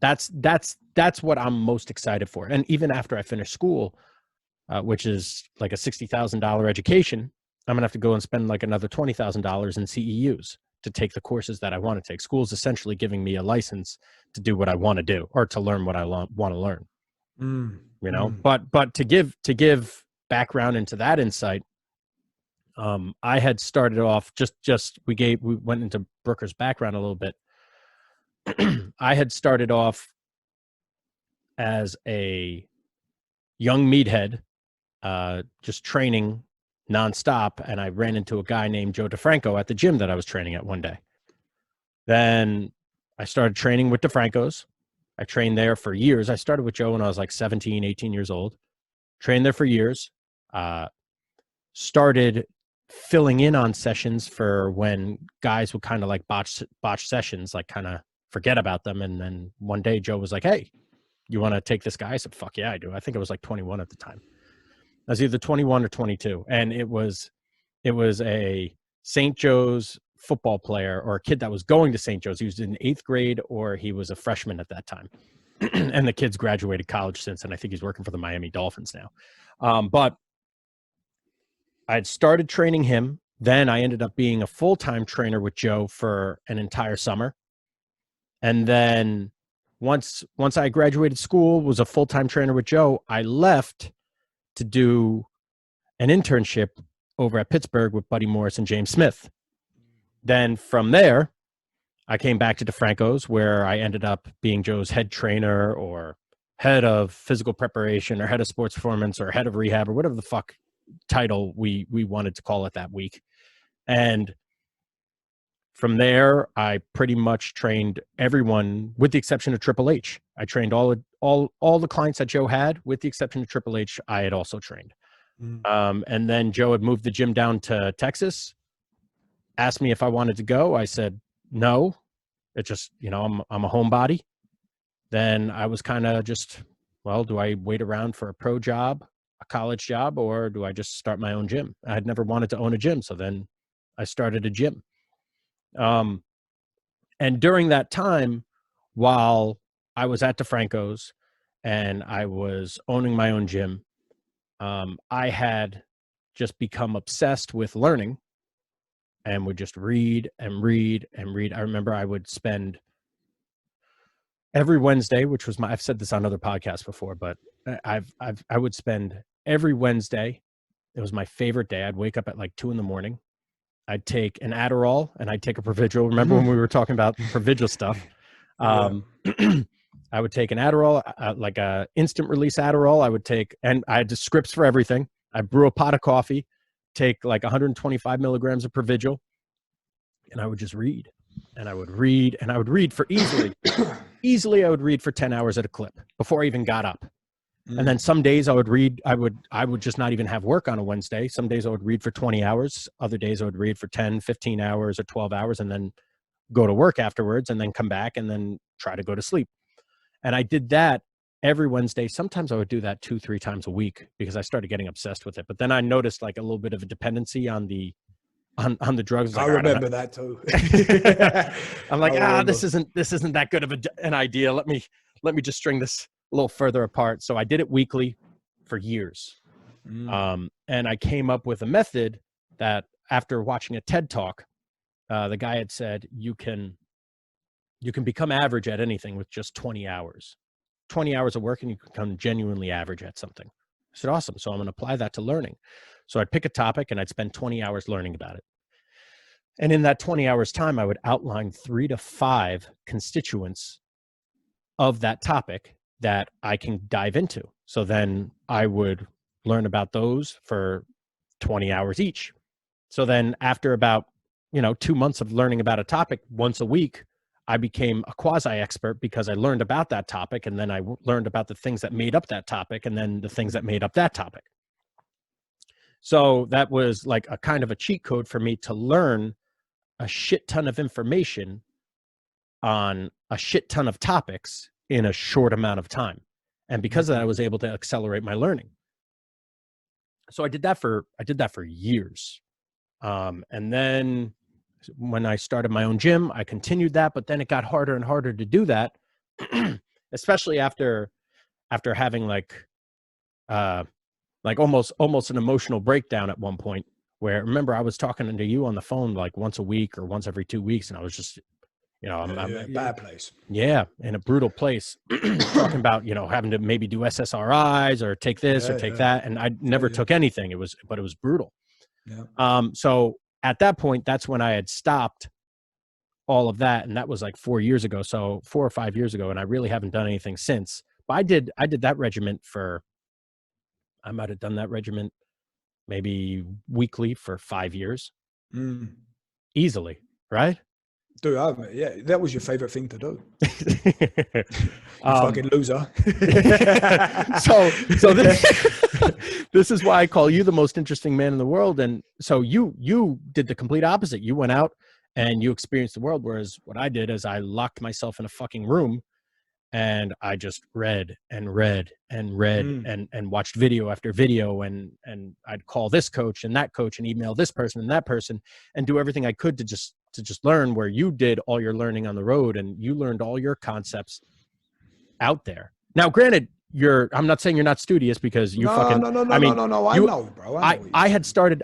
That's what I'm most excited for. And even after I finish school, which is like a $60,000 education, I'm gonna have to go and spend like another $20,000 in CEUs to take the courses that I want to take. School is essentially giving me a license to do what I want to do, or to learn what I want to learn. You know, but to give background into that insight, I had started off we went into Brooker's background a little bit. I had started off as a young meathead, just training nonstop, and I ran into a guy named Joe DeFranco at the gym that I was training at one day. Then I started training with DeFrancos. I trained there for years. I started with Joe when I was like 17, 18 years old. Trained there for years. Started filling in on sessions for when guys would kind of like botch sessions, like kind of forget about them. And then one day Joe was like, "Hey, you want to take this guy?" I said, "Fuck yeah, I do." I think I was like 21 at the time. I was either 21 or 22. And it was a St. Joe's football player, or a kid that was going to St. Joe's. He was in 8th grade, or he was a freshman at that time. And the kid's graduated college since, and I think he's working for the Miami Dolphins now. But I had started training him. Then I ended up being a full-time trainer with Joe for an entire summer. And then once I graduated school, was a full-time trainer with Joe, I left to do an internship over at Pittsburgh with Buddy Morris and James Smith. Then from there, I came back to DeFranco's, where I ended up being Joe's head trainer, or head of physical preparation, or head of sports performance, or head of rehab, or whatever the fuck title we wanted to call it that week. And from there, I pretty much trained everyone with the exception of Triple H. I trained all the clients that Joe had, with the exception of Triple H. I had also trained. And then Joe had moved the gym down to Texas, asked me if I wanted to go. I said no. It just, I'm a homebody. Then I was kind of just, well, do I wait around for a pro job, a college job, or do I just start my own gym? I had never wanted to own a gym, so then I started a gym. And during that time, while I was at DeFranco's and I was owning my own gym, I had just become obsessed with learning and would just read and read and read. I remember I would spend every Wednesday, which was I've said this on other podcasts before, but I would spend every Wednesday. It was my favorite day. I'd wake up at like 2 a.m. I'd take an Adderall and I'd take a Provigil. Remember when we were talking about Provigil stuff? I would take an Adderall, like a instant release Adderall. I would take, and I had the scripts for everything. I brew a pot of coffee, take like 125 milligrams of Provigil, and I would just read. And I would read, and I would read for easily I would read for 10 hours at a clip before I even got up. And then some days I would read, I would just not even have work on a Wednesday. Some days I would read for 20 hours. Other days I would read for 10, 15 hours or 12 hours, and then go to work afterwards, and then come back and then try to go to sleep. And I did that every Wednesday. Sometimes I would do that 2-3 times a week because I started getting obsessed with it. But then I noticed like a little bit of a dependency on the drugs. I remember that too. I'm like, this isn't that good of an idea. Let me just string this a little further apart. So I did it weekly for years. And I came up with a method that, after watching a TED talk, the guy had said, you can become average at anything with just 20 hours. 20 hours of work and you can become genuinely average at something. I said, awesome. So I'm going to apply that to learning. So I'd pick a topic and I'd spend 20 hours learning about it. And in that 20 hours time, I would outline 3 to 5 constituents of that topic that I can dive into. So then I would learn about those for 20 hours each. So then after about, 2 months of learning about a topic once a week, I became a quasi-expert because I learned about that topic, and then I learned about the things that made up that topic, and then the things that made up that topic. So that was like a kind of a cheat code for me to learn a shit ton of information on a shit ton of topics in a short amount of time. And because of that, I was able to accelerate my learning. So I did that for years. And then when I started my own gym, I continued that, but then it got harder and harder to do that, especially after having like almost an emotional breakdown at one point, where, remember, I was talking to you on the phone like once a week or once every 2 weeks. And I was just, I'm a bad place. Yeah. In a brutal place, talking about, having to maybe do SSRIs or take this or take that. And I never took anything. But it was brutal. Yeah. So at that point, that's when I had stopped all of that. And that was like 4 years ago. So 4 or 5 years ago. And I really haven't done anything since. But I did that regimen I might have done that regimen maybe weekly for 5 years. Easily, right? Dude, yeah, that was your favorite thing to do. You um, fucking loser. so this is why I call you the most interesting man in the world. And so you did the complete opposite. You went out and you experienced the world, whereas what I did is I locked myself in a fucking room and I just read and read and read and watched video after video, and I'd call this coach and that coach and email this person and that person and do everything I could to just learn, where you did all your learning on the road and you learned all your concepts out there. Now, granted, I'm not saying you're not studious, because you no. I mean, I know, bro. I had started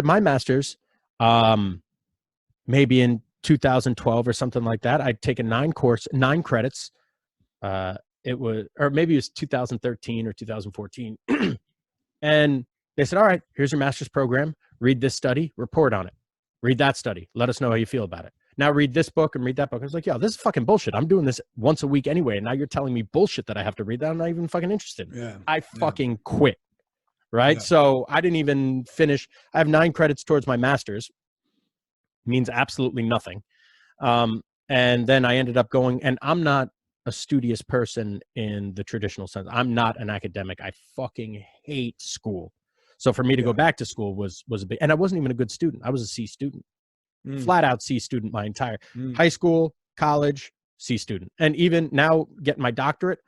my master's maybe in 2012 or something like that. I'd taken 9 credits. It was, or maybe it was 2013 or 2014. And they said, all right, here's your master's program. Read this study, report on it. Read that study. Let us know how you feel about it. Now read this book and read that book. I was like, yo, this is fucking bullshit. I'm doing this once a week anyway. And now you're telling me bullshit that I have to read that I'm not even fucking interested. Yeah. I fucking quit. Right. Yeah. So I didn't even finish. I have 9 credits towards my master's. Means absolutely nothing. And then I ended up going, and I'm not a studious person in the traditional sense. I'm not an academic. I fucking hate school. So for me to go back to school was a big, and I wasn't even a good student. I was a C student, flat out C student my entire high school, college, C student. And even now getting my doctorate,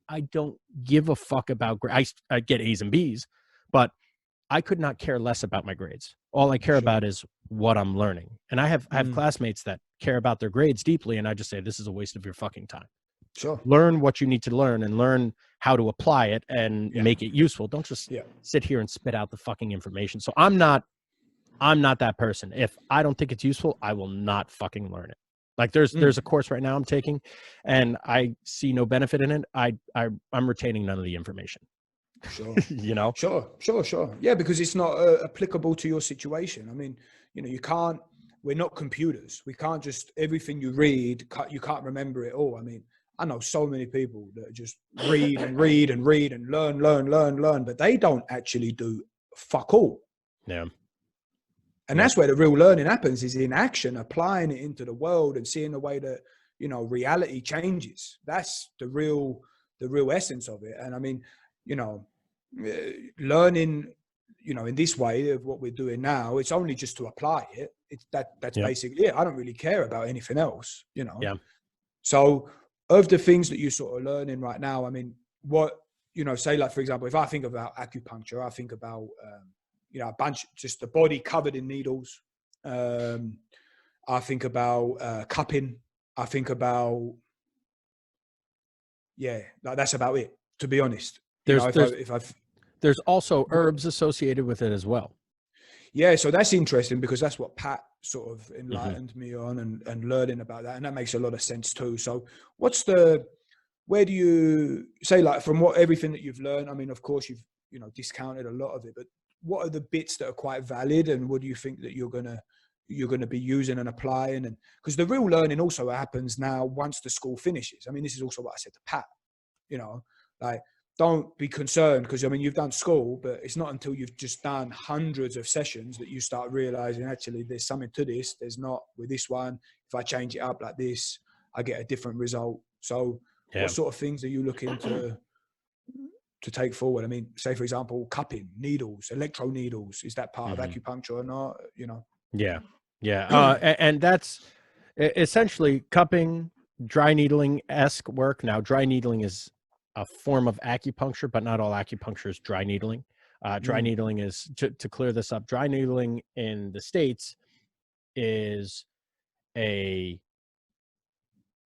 I don't give a fuck about grades. I get A's and B's, but I could not care less about my grades. All I care about is what I'm learning. And I have classmates that care about their grades deeply. And I just say, this is a waste of your fucking time. Sure. Learn what you need to learn and learn how to apply it and make it useful. Don't just sit here and spit out the fucking information. So I'm not that person. If I don't think it's useful, I will not fucking learn it. Like there's a course right now I'm taking and I see no benefit in it. I'm retaining none of the information. Sure. You know? Sure. Yeah, because it's not applicable to your situation. I mean, we're not computers. We can't just, everything you read, you can't remember it all. I mean, I know so many people that just read and read and read and learn, but they don't actually do fuck all. Yeah. And that's where the real learning happens, is in action, applying it into the world and seeing the way that, reality changes. That's the real essence of it. And I mean, learning, in this way of what we're doing now, it's only just to apply it. That's basically it. I don't really care about anything else, Yeah. So of the things that you're sort of learning right now, I mean, what, say like, for example, if I think about acupuncture, I think about, a bunch, just the body covered in needles. I think about cupping. I think about, that's about it, to be honest. There's also herbs associated with it as well. Yeah, so that's interesting because that's what Pat sort of enlightened me on and learning about that. And that makes a lot of sense too. So where do you say, like, from everything that you've learned, I mean, of course you've, discounted a lot of it, but what are the bits that are quite valid and what do you think that you're going to be using and applying? And because the real learning also happens now once the school finishes. I mean, this is also what I said to Pat, like, don't be concerned because, I mean, you've done school, but it's not until you've just done hundreds of sessions that you start realizing, actually, there's something to this. There's not with this one. If I change it up like this, I get a different result. So what sort of things are you looking to take forward? I mean, say, for example, cupping, needles, electro needles. Is that part of acupuncture or not? Yeah. And that's essentially cupping, dry needling-esque work. Now, dry needling is a form of acupuncture, but not all acupuncture is dry needling. Dry needling is, to clear this up, dry needling in the States is a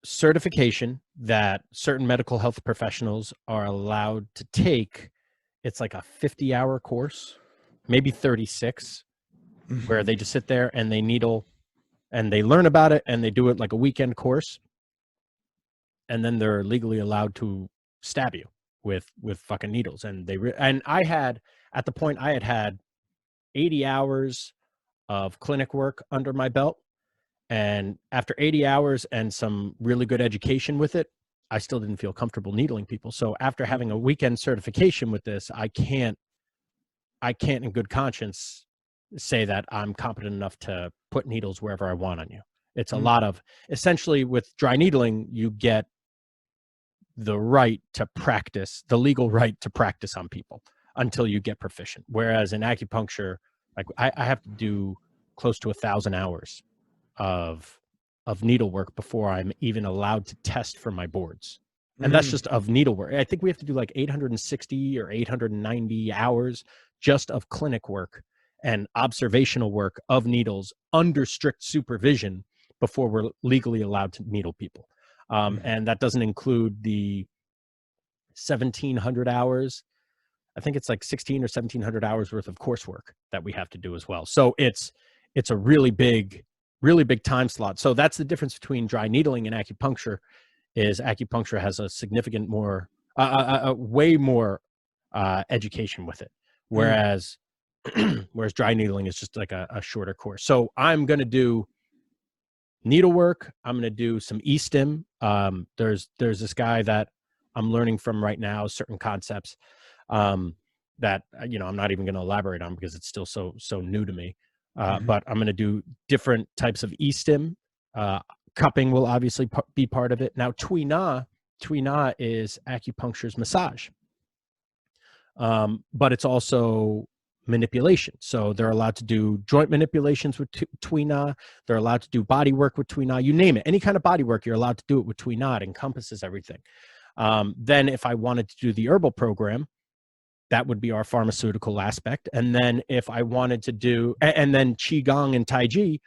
certification that certain medical health professionals are allowed to take. It's like a 50-hour course, maybe 36, where they just sit there and they needle and they learn about it and they do it like a weekend course. And then they're legally allowed to stab you with fucking needles. And I had, at the point, I had 80 hours of clinic work under my belt. And after 80 hours and some really good education with it, I still didn't feel comfortable needling people. So after having a weekend certification with this, I can't in good conscience say that I'm competent enough to put needles wherever I want on you. It's a lot of, essentially with dry needling, you get the right to practice, the legal right to practice on people until you get proficient. Whereas in acupuncture, like I have to do close to 1,000 hours of needlework before I'm even allowed to test for my boards. And that's just of needlework. I think we have to do like 860 or 890 hours just of clinic work and observational work of needles under strict supervision before we're legally allowed to needle people. And that doesn't include the 1,700 hours. I think it's like 16 or 1,700 hours worth of coursework that we have to do as well. So it's a really big time slot. So that's the difference between dry needling and acupuncture. Is acupuncture has a significant more, way more education with it, whereas whereas dry needling is just like a shorter course. So I'm going to do needlework. I'm going to do some e-stim. There's this guy that I'm learning from right now, certain concepts that, I'm not even going to elaborate on because it's still so new to me. But I'm going to do different types of e-stim. Cupping will obviously be part of it. Now, Tui Na is acupuncture's massage. But it's also manipulation. So they're allowed to do joint manipulations with Tui Na. They're allowed to do body work with Tui Na. You name it. Any kind of body work, you're allowed to do it with Tui Na. It encompasses everything. Then if I wanted to do the herbal program, that would be our pharmaceutical aspect. And then if I wanted to do, and then Qigong and Tai Chi,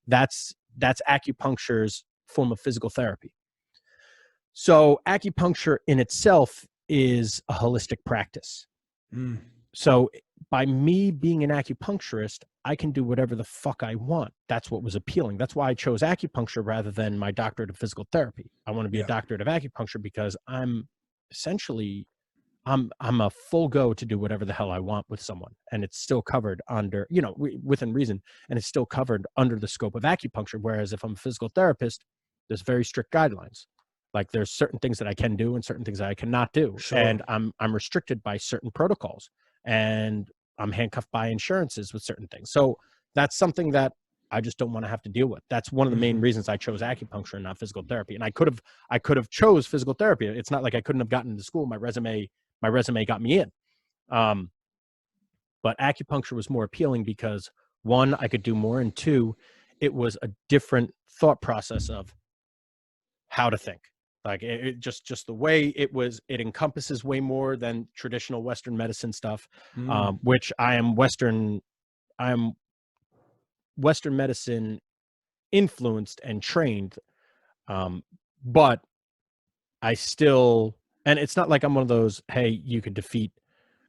that's acupuncture's form of physical therapy. So acupuncture in itself is a holistic practice. So by me being an acupuncturist, I can do whatever the fuck I want. That's what was appealing. That's why I chose acupuncture rather than my doctorate of physical therapy. I want to be a doctorate of acupuncture because I'm essentially, I'm a full go to do whatever the hell I want with someone. And it's still covered under, within reason, and it's still covered under the scope of acupuncture. Whereas if I'm a physical therapist, there's very strict guidelines. Like there's certain things that I can do and certain things that I cannot do. Sure. And I'm restricted by certain protocols, and I'm handcuffed by insurances with certain things. So that's something that I just don't want to have to deal with. That's one of the main reasons I chose acupuncture and not physical therapy. And I could have chose physical therapy. It's not like I couldn't have gotten into school. My resume got me in. But acupuncture was more appealing because, one, I could do more, and two, it was a different thought process of how to think. Like it just the way it encompasses way more than traditional Western medicine stuff, which I am Western medicine influenced and trained. But I still, and it's not like I'm one of those, hey, you could defeat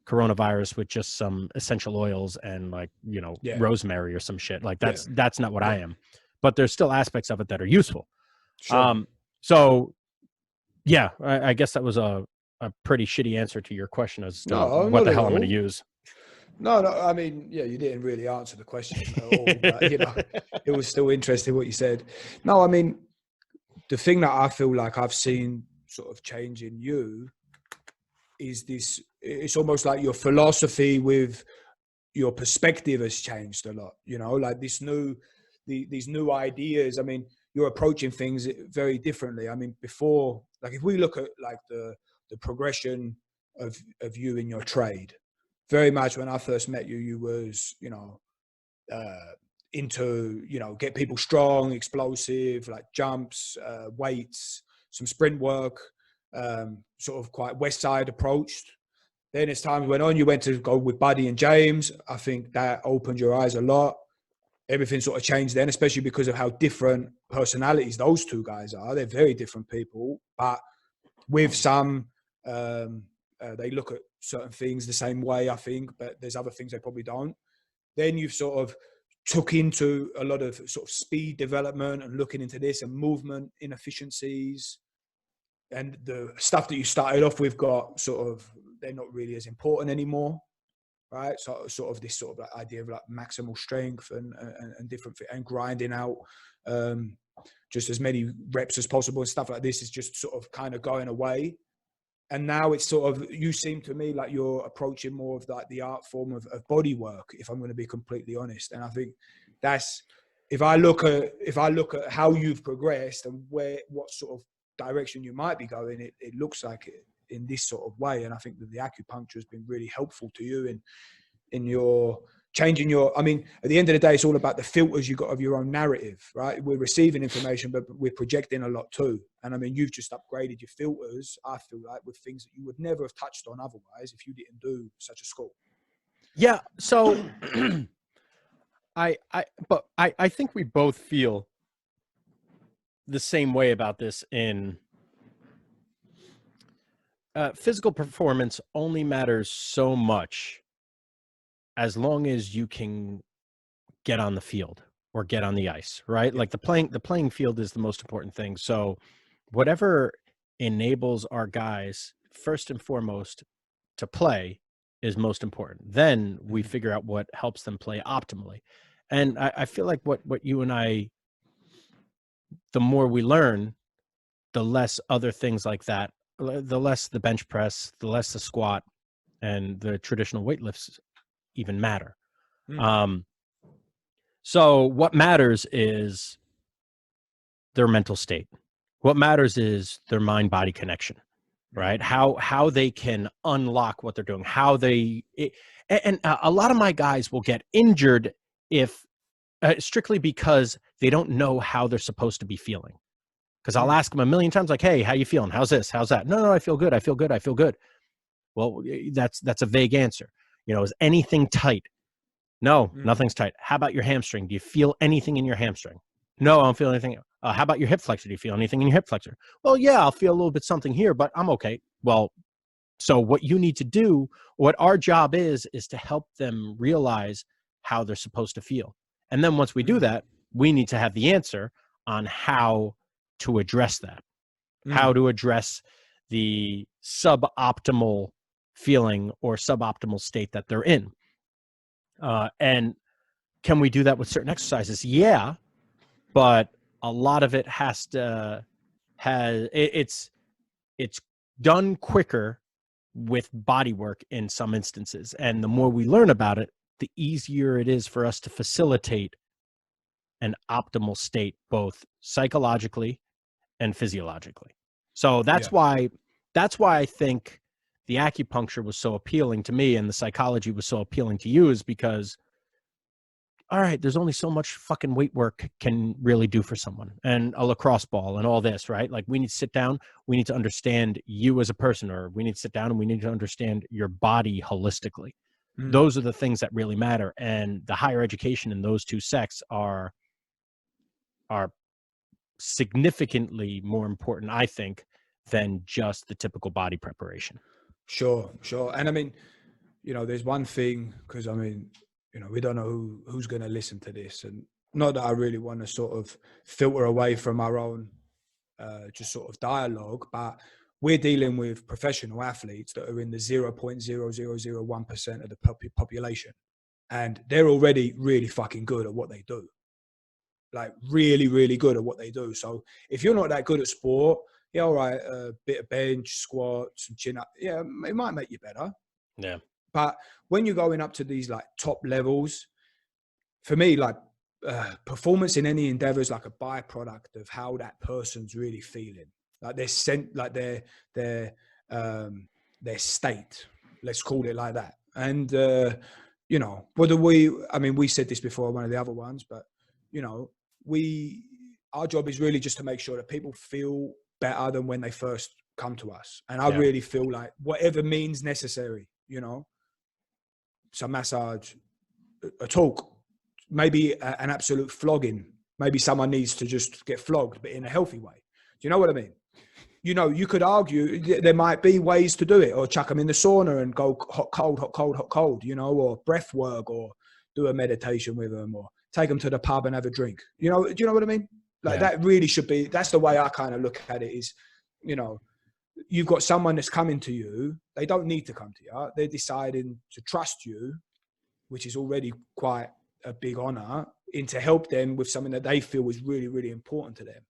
coronavirus with just some essential oils and rosemary or some shit. Like that's not what I am. But there's still aspects of it that are useful. Sure. So yeah, I guess that was a pretty shitty answer to your question as to what the hell I'm going to use. No, I mean, you didn't really answer the question at all, but it was still interesting what you said. No, I mean, the thing that I feel like I've seen sort of change in you is this, it's almost like your philosophy with your perspective has changed a lot, like these new ideas. I mean, you're approaching things very differently. I mean, before, like if we look at like the progression of you in your trade, very much when I first met you, you was, into, get people strong, explosive, like jumps, weights, some sprint work, sort of quite West Side approached. Then as time went on, you went to go with Buddy and James. I think that opened your eyes a lot. Everything sort of changed then, especially because of how different personalities those two guys are. They're very different people, but with some, they look at certain things the same way, I think, but there's other things they probably don't. Then you've sort of took into a lot of sort of speed development and looking into this and movement inefficiencies. And the stuff that you started off with got sort of, they're not really as important anymore. Right, so sort of this sort of like idea of like maximal strength and different and grinding out just as many reps as possible and stuff like this is just sort of kind of going away. And now it's sort of, you seem to me like you're approaching more of like the art form of body work, if I'm going to be completely honest. And I think that's if I look at how you've progressed and what sort of direction you might be going, it looks like it in this sort of way. And I think that the acupuncture has been really helpful to you in your changing your, I mean, at the end of the day, it's all about the filters you got of your own narrative, right? We're receiving information, but we're projecting a lot too. And I mean, you've just upgraded your filters, I feel like, with things that you would never have touched on otherwise if you didn't do such a school. Yeah. So I think we both feel the same way about this in physical performance only matters so much as long as you can get on the field or get on the ice, right? Yeah. Like the playing field is the most important thing. So whatever enables our guys first and foremost to play is most important. Then we figure out what helps them play optimally. And I feel like what you and I, the more we learn, the less other things like that, the less the bench press, the less the squat and the traditional weight lifts even matter. So what matters is their mental state. What matters is their mind-body connection, right? How they can unlock what they're doing, and a lot of my guys will get injured if strictly because they don't know how they're supposed to be feeling. Because I'll ask them a million times, like, "Hey, how you feeling? How's this? How's that?" No, I feel good. I feel good. I feel good. Well, that's a vague answer. Is anything tight? No, nothing's tight. How about your hamstring? Do you feel anything in your hamstring? No, I don't feel anything. How about your hip flexor? Do you feel anything in your hip flexor? Well, yeah, I'll feel a little bit something here, but I'm okay. Well, so what you need to do, what our job is to help them realize how they're supposed to feel. And then once we do that, we need to have the answer on how to address that, how to address the suboptimal feeling or suboptimal state that they're in. And can we do that with certain exercises? Yeah, but a lot of it it's done quicker with body work in some instances. And the more we learn about it, the easier it is for us to facilitate an optimal state, both psychologically and physiologically. So that's why I think the acupuncture was so appealing to me and the psychology was so appealing to you, is because, all right, there's only so much fucking weight work can really do for someone, and a lacrosse ball and all this, right? Like, we need to sit down, we need to understand you as a person, or we need to sit down and we need to understand your body holistically. Those are the things that really matter. And the higher education in those two sects are significantly more important, I think, than just the typical body preparation. Sure. And I mean, there's one thing, because I mean, we don't know who's going to listen to this, and not that I really want to sort of filter away from our own just sort of dialogue, but we're dealing with professional athletes that are in the 0.0001% of the population, and they're already really fucking good at what they do. Like, really, really good at what they do. So if you're not that good at sport, yeah, all right, a bit of bench, squat, some chin up, yeah, it might make you better. Yeah. But when you're going up to these like top levels, for me, like performance in any endeavor is like a byproduct of how that person's really feeling, like their state. Let's call it like that. And we said this before on one of the other ones, but our job is really just to make sure that people feel better than when they first come to us. And I really feel like whatever means necessary, some massage, a talk, maybe an absolute flogging. Maybe someone needs to just get flogged, but in a healthy way. Do you know what I mean? You could argue there might be ways to do it, or chuck them in the sauna and go hot, cold, or breath work, or do a meditation with them, or take them to the pub and have a drink. Do you know what I mean? Like, that really should be, that's the way I kind of look at it is, you've got someone that's coming to you. They don't need to come to you. They're deciding to trust you, which is already quite a big honor, and to help them with something that they feel is really, really important to them.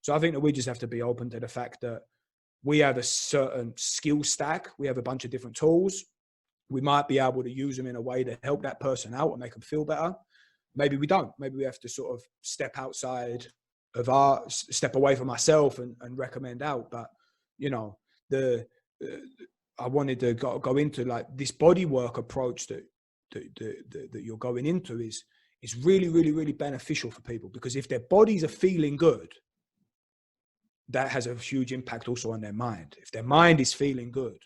So I think that we just have to be open to the fact that we have a certain skill stack. We have a bunch of different tools. We might be able to use them in a way to help that person out and make them feel better. maybe we don't. Maybe we have to sort of step outside of step away from ourselves and recommend out. But, you know, I wanted to go into like this body work approach that you're going into is really, really, really beneficial for people, because if their bodies are feeling good, that has a huge impact also on their mind. If their mind is feeling good,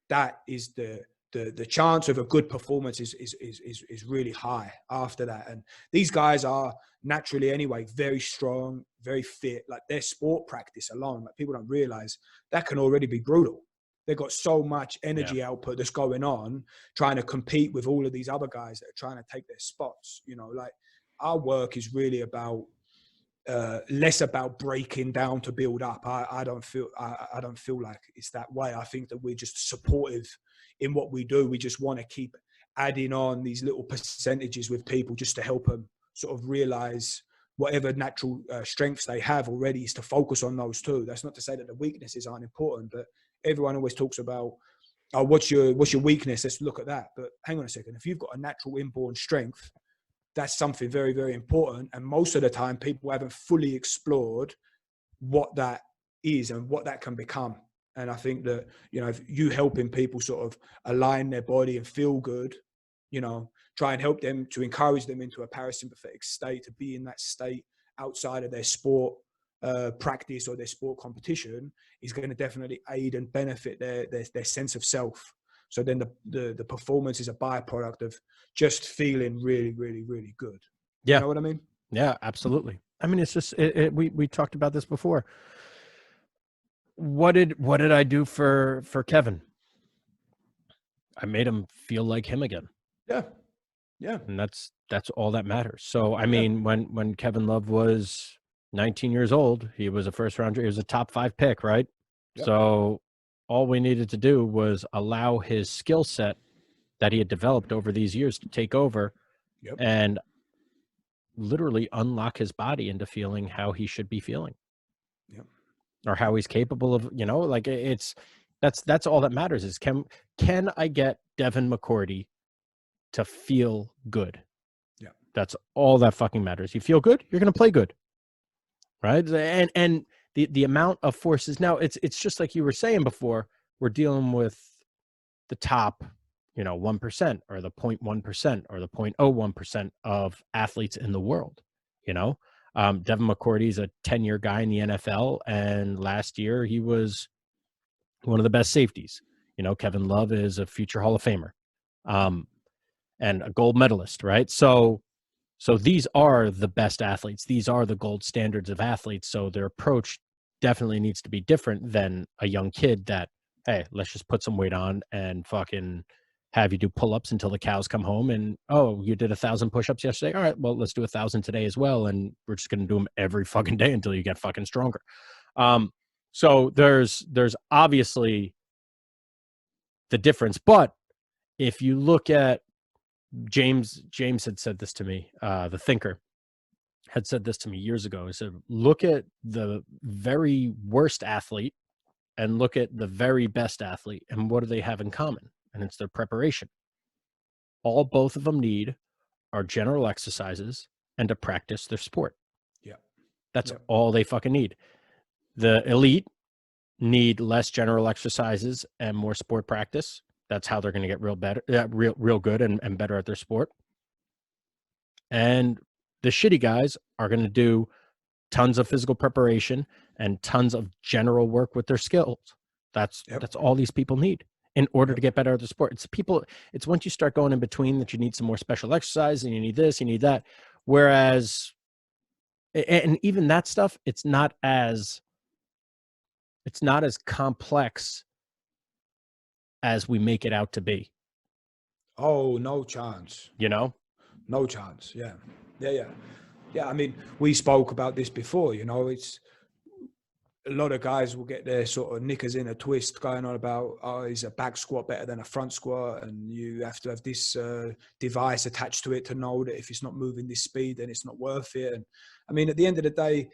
that is the chance of a good performance is really high after that. And these guys are naturally anyway very strong, very fit. Like their sport practice alone, like people don't realize that can already be brutal. They've got so much energy output that's going on, trying to compete with all of these other guys that are trying to take their spots. You know, like our work is really about less about breaking down to build up. I don't feel like it's that way. I think that we're just supportive in what we do. We just want to keep adding on these little percentages with people just to help them sort of realize whatever natural strengths they have already is to focus on those too. That's not to say that the weaknesses aren't important, but everyone always talks about, oh, what's your weakness? Let's look at that. But hang on a second. If you've got a natural inborn strength, that's something very, very important. And most of the time, people haven't fully explored what that is and what that can become. And I think that, you know, if you helping people sort of align their body and feel good, you know, try and help them to encourage them into a parasympathetic state, to be in that state outside of their sport practice or their sport competition, is going to definitely aid and benefit their sense of self. So then the performance is a byproduct of just feeling really, really, really good. Yeah. You know what I mean? Yeah, absolutely. I mean, it's just, we talked about this before. What did I do for Kevin? I made him feel like him again. Yeah. Yeah. And that's all that matters. So, I mean, when Kevin Love was 19 years old, he was a first rounder. He was a top 5 pick, right? Yep. So all we needed to do was allow his skill set that he had developed over these years to take over and literally unlock his body into feeling how he should be feeling. Yep. Or how he's capable of, you know, like that's all that matters is can I get Devin McCourty to feel good? Yeah. That's all that fucking matters. You feel good, you're going to play good. Right? And the amount of forces now, it's just like you were saying before, we're dealing with the top, you know, 1% or the 0.1% or the 0.01% of athletes in the world, you know. Devin McCourty's a 10-year guy in the NFL, and last year he was one of the best safeties. You know, Kevin Love is a future Hall of Famer, and a gold medalist, right? So these are the best athletes. These are the gold standards of athletes. So their approach definitely needs to be different than a young kid that, hey, let's just put some weight on and fucking have you do pull-ups until the cows come home. And, oh, you did 1,000 push-ups yesterday. All right, well, let's do 1,000 today as well. And we're just going to do them every fucking day until you get fucking stronger. So there's obviously the difference. But if you look at James had said this to me, the thinker had said this to me years ago. He said, look at the very worst athlete and look at the very best athlete, and what do they have in common? And it's their preparation. All both of them need are general exercises and to practice their sport. Yeah. That's all they fucking need. The elite need less general exercises and more sport practice. That's how they're going to get real good and better at their sport. And the shitty guys are going to do tons of physical preparation and tons of general work with their skills. That's all these people need in order to get better at the sport. It's once you start going in between that you need some more special exercise, and you need this, you need that. Whereas, and even that stuff, it's not as complex as we make it out to be. Oh, no chance. You know? No chance. Yeah. I mean, we spoke about this before, you know, it's a lot of guys will get their sort of knickers in a twist going on about, oh, is a back squat better than a front squat? And you have to have this device attached to it to know that if it's not moving this speed, then it's not worth it. And I mean, at the end of the day,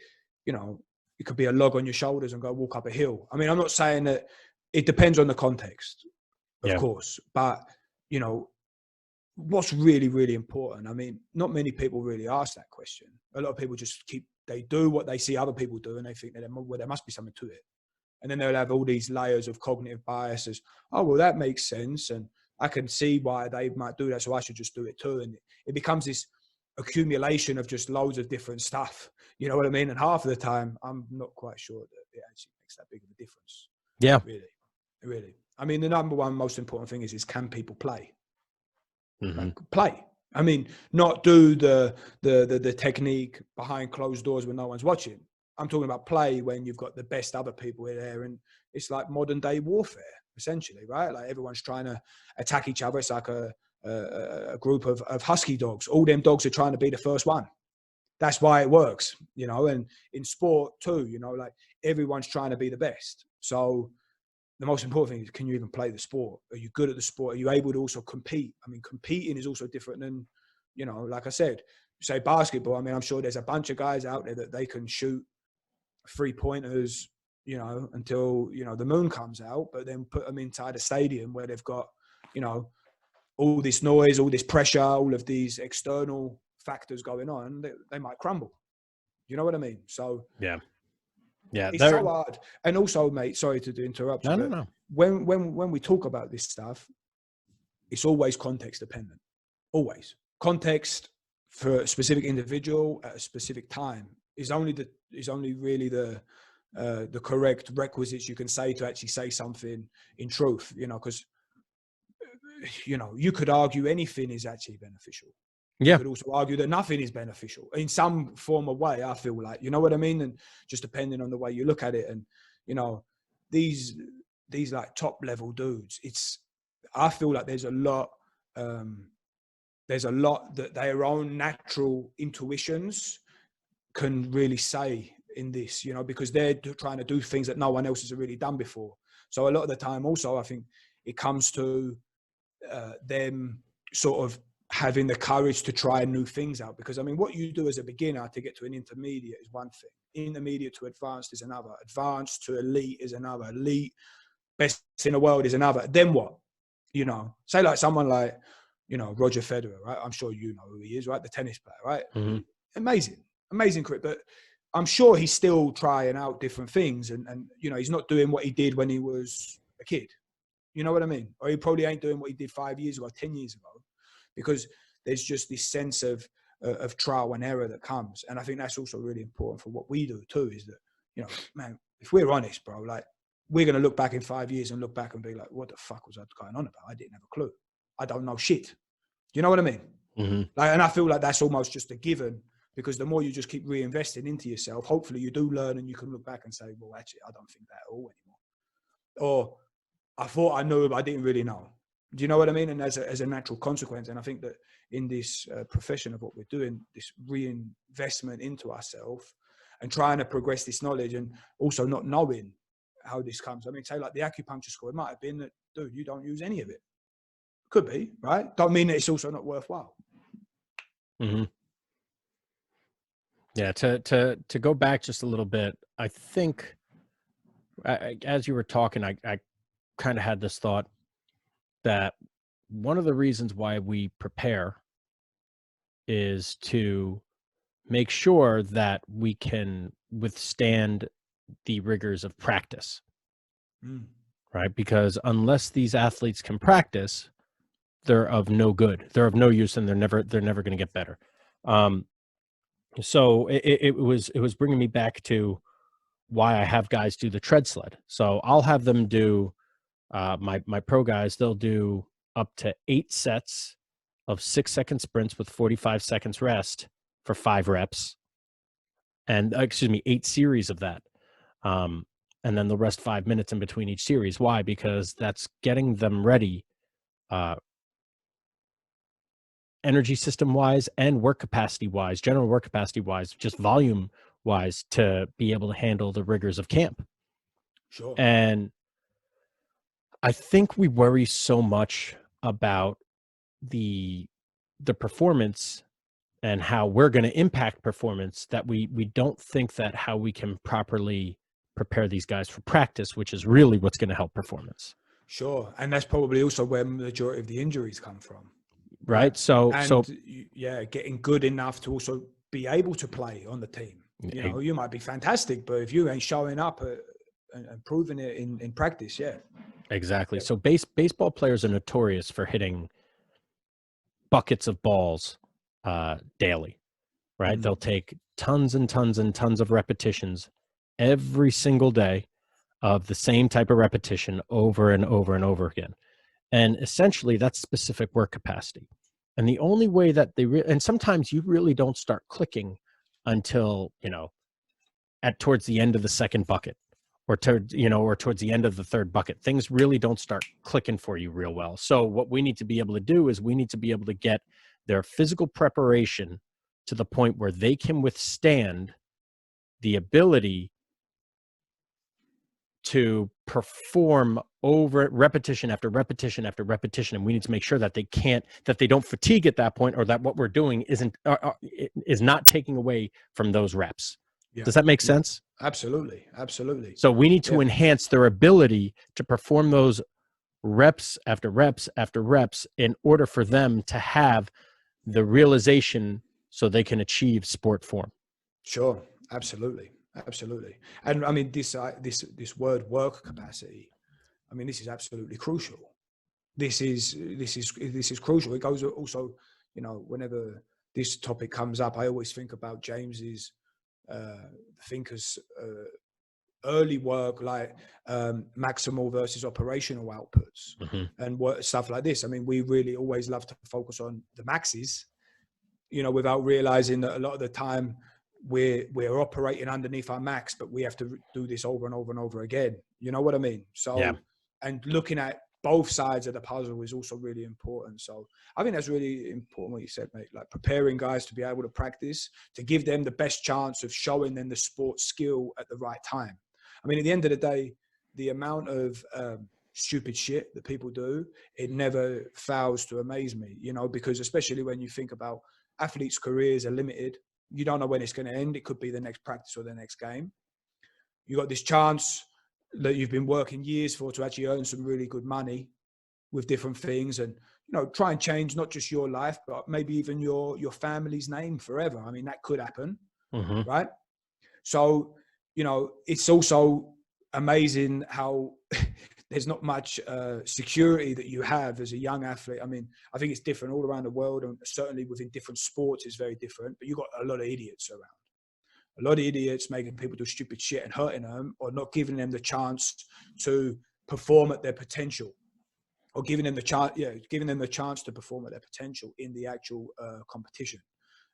you know, it could be a log on your shoulders and go walk up a hill. I mean, I'm not saying that it depends on the context, of course, but, you know, what's really, really important, I mean, not many people really ask that question. A lot of people just they do what they see other people do, and they think that there must be something to it. And then they'll have all these layers of cognitive biases. Oh, well, that makes sense. And I can see why they might do that, so I should just do it too. And it becomes this accumulation of just loads of different stuff. You know what I mean? And half of the time, I'm not quite sure that it actually makes that big of a difference. Yeah. Really. I mean, the number one most important thing is can people play? Mm-hmm. Like, play. I mean, not do the technique behind closed doors when no one's watching. I'm talking about play when you've got the best other people there, and it's like modern day warfare, essentially, right? Like everyone's trying to attack each other. It's like a group of husky dogs. All them dogs are trying to be the first one. That's why it works, you know. And in sport too, you know, like everyone's trying to be the best. So the most important thing is, can you even play the sport? Are you good at the sport? Are you able to also compete? I mean, competing is also different than, you know, like I said, say basketball. I mean, I'm sure there's a bunch of guys out there that they can shoot 3-pointers, you know, until, you know, the moon comes out, but then put them inside a stadium where they've got, you know, all this noise, all this pressure, all of these external factors going on, they might crumble. You know what I mean? So Yeah. it's so hard. And also, mate, sorry to interrupt you, but No. when we talk about this stuff, it's always context dependent. Always. Context for a specific individual at a specific time is only really the correct requisites you can say to actually say something in truth, you know, because, you know, you could argue anything is actually beneficial. Yeah. You could also argue that nothing is beneficial in some form of way, I feel like, you know what I mean? And just depending on the way you look at it. And, you know, these like top level dudes, I feel like there's a lot that their own natural intuitions can really say in this, you know, because they're trying to do things that no one else has really done before. So a lot of the time also, I think it comes to them sort of having the courage to try new things out. Because I mean, what you do as a beginner to get to an intermediate is one thing. Intermediate to advanced is another. Advanced to elite is another. Elite, best in the world is another. Then what? You know, say like someone like, you know, Roger Federer, right? I'm sure you know who he is, right? The tennis player, right? Mm-hmm. Amazing career. But I'm sure he's still trying out different things. And, you know, he's not doing what he did when he was a kid. You know what I mean? Or he probably ain't doing what he did 5 years ago, 10 years ago, because there's just this sense of trial and error that comes. And I think that's also really important for what we do too, is that, you know, man, if we're honest, bro, like we're going to look back in 5 years and look back and be like, what the fuck was I going on about? I didn't have a clue. I don't know shit. You know what I mean? Mm-hmm. Like, and I feel like that's almost just a given, because the more you just keep reinvesting into yourself, hopefully you do learn and you can look back and say, well, actually, I don't think that at all anymore. Or I thought I knew, but I didn't really know. Do you know what I mean? And as a natural consequence, and I think that in this profession of what we're doing, this reinvestment into ourselves and trying to progress this knowledge, and also not knowing how this comes. I mean, say like the acupuncture school, it might have been that, dude, you don't use any of it. Could be, right? Don't mean that it's also not worthwhile. Mm-hmm. Yeah. To go back just a little bit, I think as you were talking, I kind of had this thought that one of the reasons why we prepare is to make sure that we can withstand the rigors of practice, right? Because unless these athletes can practice, they're of no good. They're of no use, and they're never going to get better. So it was bringing me back to why I have guys do the tread sled. So I'll have them do my pro guys. They'll do up to 8 sets of 6-second sprints with 45 seconds rest for 5 reps, and 8 series of that. And then they'll rest 5 minutes in between each series. Why? Because that's getting them ready, energy system wise and work capacity wise, general work capacity wise, just volume wise, to be able to handle the rigors of camp. Sure. And I think we worry so much about the performance and how we're going to impact performance that we don't think that how we can properly prepare these guys for practice, which is really what's going to help performance. Sure. And that's probably also where the majority of the injuries come from. right? right? So Yeah, getting good enough to also be able to play on the team. You know, you might be fantastic, but if you ain't showing up and proving it in practice, yeah. exactly. Yep. So baseball players are notorious for hitting buckets of balls daily, right? They'll take tons and tons and tons of repetitions every single day of the same type of repetition over and over and over again. And essentially, that's specific work capacity. And the only way that and sometimes you really don't start clicking until, at towards the end of the second bucket, or towards the end of the third bucket. Things really don't start clicking for you real well. So what we need to be able to do is we need to be able to get their physical preparation to the point where they can withstand the ability to perform over repetition after repetition after repetition, and we need to make sure that they don't fatigue at that point, or that what we're doing is not taking away from those reps. Yeah. Does that make Yeah. sense? Absolutely. Absolutely. So we need to enhance their ability to perform those reps after reps after reps in order for them to have the realization so they can achieve sport form. Sure. Absolutely. Absolutely. And I mean, this word work capacity, I mean, this is absolutely crucial. This is crucial. It goes also, whenever this topic comes up, I always think about James's thinkers early work, like maximal versus operational outputs and stuff like this. I mean, we really always love to focus on the maxes, without realizing that a lot of the time we're operating underneath our max, but we have to do this over and over and over again. You know what I mean? So, and looking at both sides of the puzzle is also really important. So I think that's really important what you said, mate, like preparing guys to be able to practice, to give them the best chance of showing them the sport skill at the right time. I mean, at the end of the day, the amount of stupid shit that people do, it never fails to amaze me, because especially when you think about athletes' careers are limited. You don't know when it's going to end. It could be the next practice or the next game. You got this chance that you've been working years for to actually earn some really good money with different things, and try and change not just your life, but maybe even your family's name forever. I mean, that could happen, right? So, it's also amazing how there's not much security that you have as a young athlete. I mean, I think it's different all around the world, and certainly within different sports it's very different, but you've got a lot of idiots around. A lot of idiots making people do stupid shit and hurting them, or not giving them the chance to perform at their potential, or giving them the chance to perform at their potential in the actual competition.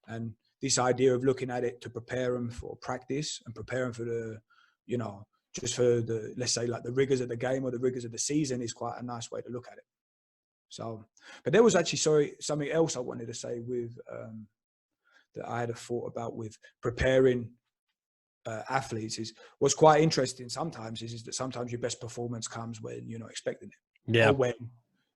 And this idea of looking at it to prepare them for practice and prepare them for the, just for the, let's say, like the rigors of the game or the rigors of the season is quite a nice way to look at it. So, but there was actually, something else I wanted to say with, that I had a thought about with preparing athletes is what's quite interesting sometimes is that sometimes your best performance comes when you're not expecting it,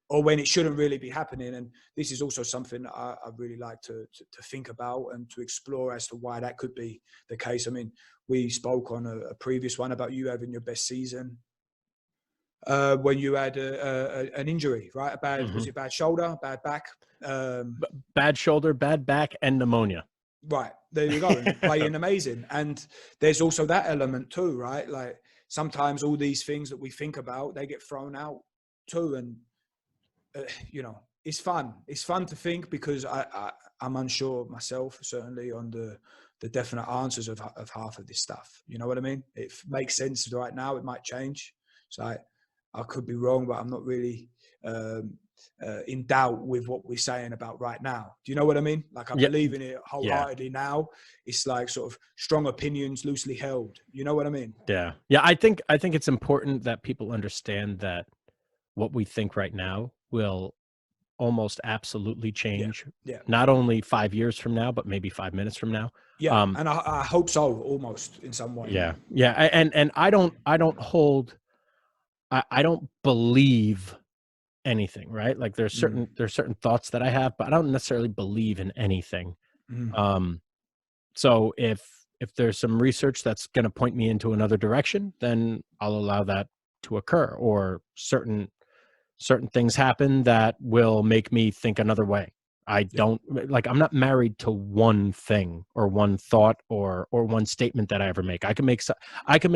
or when it shouldn't really be happening. And this is also something that I really like to think about and to explore as to why that could be the case. I mean, we spoke on a previous one about you having your best season when you had an injury, right? Was it bad shoulder, bad back? Bad shoulder, bad back, and pneumonia. Right, there you go. And playing amazing. And there's also that element too, right? Like sometimes all these things that we think about, they get thrown out too. And, it's fun. It's fun to think because I'm unsure myself, certainly on the definite answers of half of this stuff. You know what I mean? It makes sense right now. It might change. So I could be wrong, but I'm not really in doubt with what we're saying about right now. Do you know what I mean? Like I believe in it wholeheartedly now. It's like sort of strong opinions loosely held. You know what I mean? Yeah. I think it's important that people understand that what we think right now will almost absolutely change. Yeah. Not only 5 years from now, but maybe 5 minutes from now. Yeah. And I hope so, almost in some way. Yeah. Yeah. And I don't believe anything, right? Like there's certain thoughts that I have, but I don't necessarily believe in anything. So if there's some research that's going to point me into another direction, then I'll allow that to occur, or certain things happen that will make me think another way. I Yeah. don't like, I'm not married to one thing or one thought or one statement that I ever make. I can make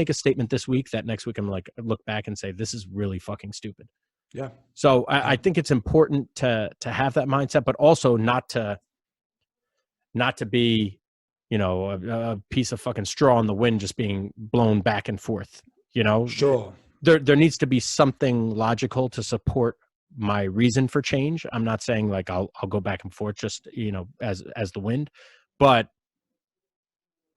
a statement this week that next week I'm like, look back and say, this is really fucking stupid. Yeah. So Yeah. I think it's important to have that mindset, but also not to be, you know, a piece of fucking straw in the wind just being blown back and forth. You know, Sure. there needs to be something logical to support my reason for change. I'm not saying like I'll go back and forth just, you know, as the wind, but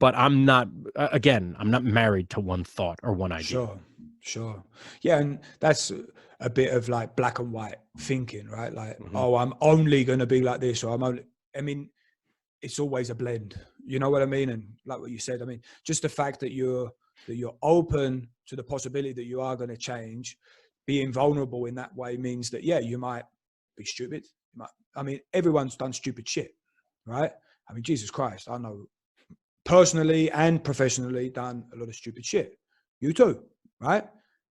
I'm not, again, I'm not married to one thought or one idea. Sure. Sure. Yeah. And that's a bit of like black and white thinking, right? Like, Mhm. oh, I'm only going to be like this, or I mean, it's always a blend. You know what I mean? And like what you said, I mean, just the fact that you're open to the possibility that you are going to change, being vulnerable in that way means that, yeah, you might be stupid. I mean, everyone's done stupid shit, right? I mean, Jesus Christ, I know personally and professionally done a lot of stupid shit. You too, right?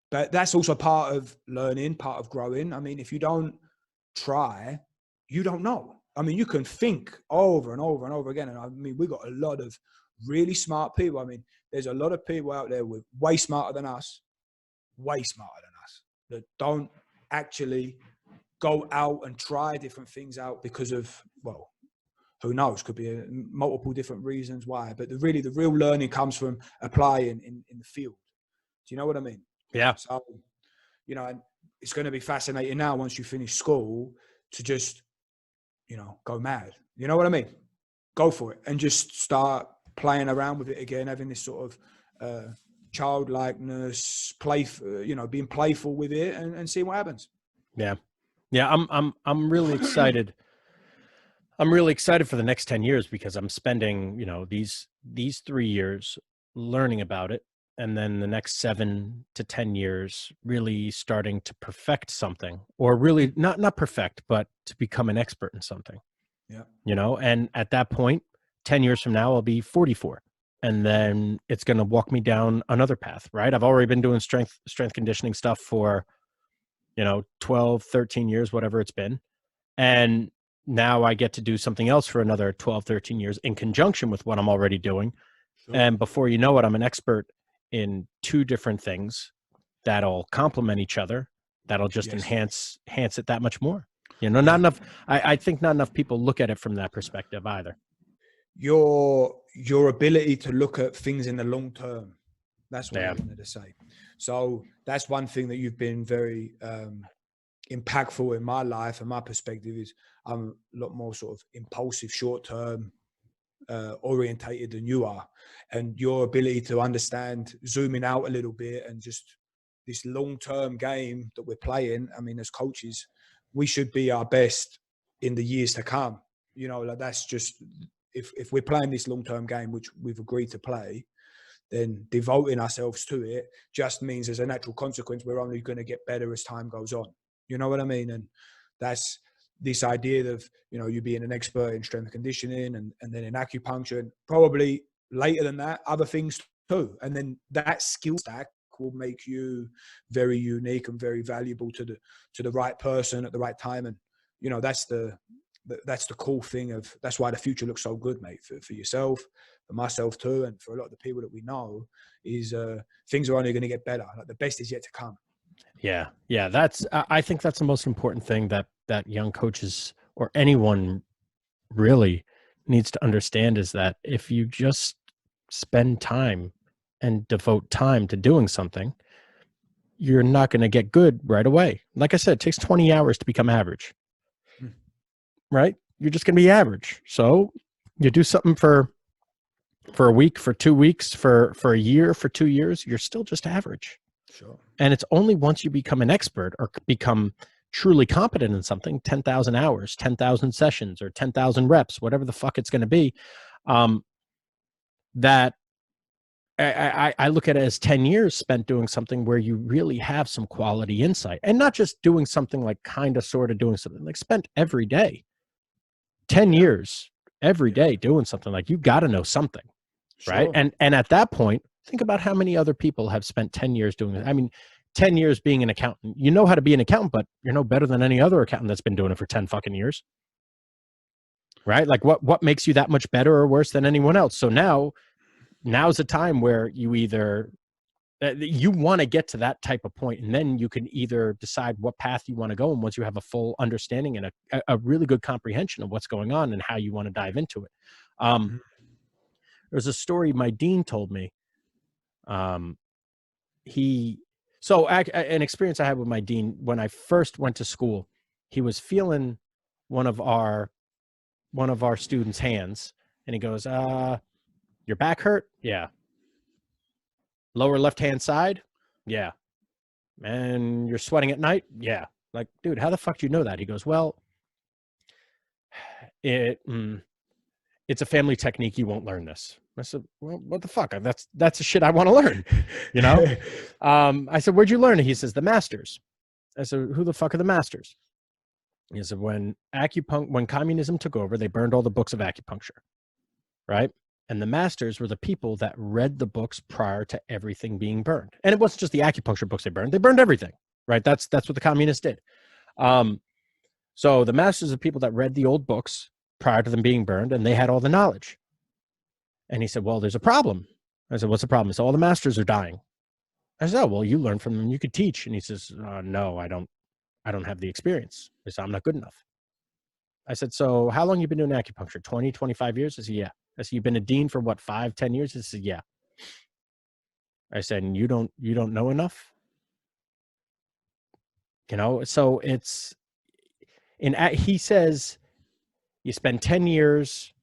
But that's also part of learning, part of growing. I mean, if you don't try, you don't know. I mean, you can think over and over and over again. And I mean, we've got a lot of really smart people. I mean, there's a lot of people out there with way smarter than us, that don't actually go out and try different things out because of, well, who knows, could be multiple different reasons why. But the real learning comes from applying in the field. Do you know what I mean? Yeah. So, you know, and it's going to be fascinating now once you finish school to just, you know, go mad. You know what I mean? Go for it and just start playing around with it again, having this sort of childlikeness, you know, being playful with it and see what happens. Yeah. Yeah. I'm really excited. I'm really excited for the next 10 years because I'm spending, you know, these 3 years learning about it. And then the next 7 to 10 years really starting to perfect something, or really not perfect, but to become an expert in something, Yeah. you know? And at that point, 10 years from now, I'll be 44. And then it's going to walk me down another path, right? I've already been doing strength conditioning stuff for, you know, 12, 13 years, whatever it's been. And now I get to do something else for another 12, 13 years in conjunction with what I'm already doing. Sure. And before you know it, I'm an expert in two different things that'll complement each other. That'll just Yes. enhance it that much more. You know, not Yeah. enough. I think not enough people look at it from that perspective either. Your ability to look at things in the long term. That's what I Yeah. wanted to say. So that's one thing that you've been very impactful in my life and my perspective is I'm a lot more sort of impulsive, short term orientated than you are, and your ability to understand zooming out a little bit and just this long term game that we're playing. I mean, as coaches, we should be our best in the years to come. You know, like that's just if we're playing this long term game, which we've agreed to play, then devoting ourselves to it just means as a natural consequence, we're only going to get better as time goes on. You know what I mean? And that's this idea of, you know, you being an expert in strength conditioning and then in acupuncture, and probably later than that, other things too. And then that skill stack will make you very unique and very valuable to the right person at the right time. And, you know, that's the cool thing of, that's why the future looks so good, mate, for yourself, for myself too, and for a lot of the people that we know, is things are only going to get better. Like the best is yet to come. Yeah. Yeah. I think that's the most important thing that young coaches or anyone really needs to understand, is that if you just spend time and devote time to doing something, you're not going to get good right away. Like I said, it takes 20 hours to become average, right? You're just going to be average. So you do something for a week, for 2 weeks, for a year, for 2 years, you're still just average. Sure. And it's only once you become an expert or become truly competent in something, 10,000 hours, 10,000 sessions, or 10,000 reps, whatever the fuck it's going to be, that I look at it as 10 years spent doing something where you really have some quality insight, and not just doing something like kind of sort of doing something, like spent every day, 10 Yeah. years every day doing something. Like, you got to know something, right? Sure. And at that point, think about how many other people have spent 10 years doing it. I mean, 10 years being an accountant, you know how to be an accountant, but you're no better than any other accountant that's been doing it for 10 fucking years. right? Like what makes you that much better or worse than anyone else? So now's a time where you want to get to that type of point, and then you can either decide what path you want to go. And once you have a full understanding and a really good comprehension of what's going on and how you want to dive into it. There's a story my dean told me. An experience I had with my dean when I first went to school. He was feeling one of our students' hands, and he goes, "Your back hurt? Yeah. Lower left-hand side? Yeah. And you're sweating at night? Yeah." Like, dude, how the fuck do you know that? He goes, "Well, it's a family technique. You won't learn this." I said, "Well, what the fuck? That's the shit I want to learn." You know? I said, "Where'd you learn it?" He says, "The masters." I said, "Who the fuck are the masters?" He said, when communism took over, they burned all the books of acupuncture, right? And the masters were the people that read the books prior to everything being burned. And it wasn't just the acupuncture books they burned everything, right? That's what the communists did. So the masters are people that read the old books prior to them being burned, and they had all the knowledge. And he said, "Well, there's a problem." I said, "What's the problem?" He said, "All the masters are dying." I said, "Oh, well, you learn from them. You could teach." And he says, "No, I don't have the experience." I said, "I'm not good enough." I said, "So how long you been doing acupuncture? 20, 25 years? He said, "Yeah." I said, "You've been a dean for what, 5, 10 years? He said, "Yeah." I said, "And you don't know enough?" So he says you spend 10 years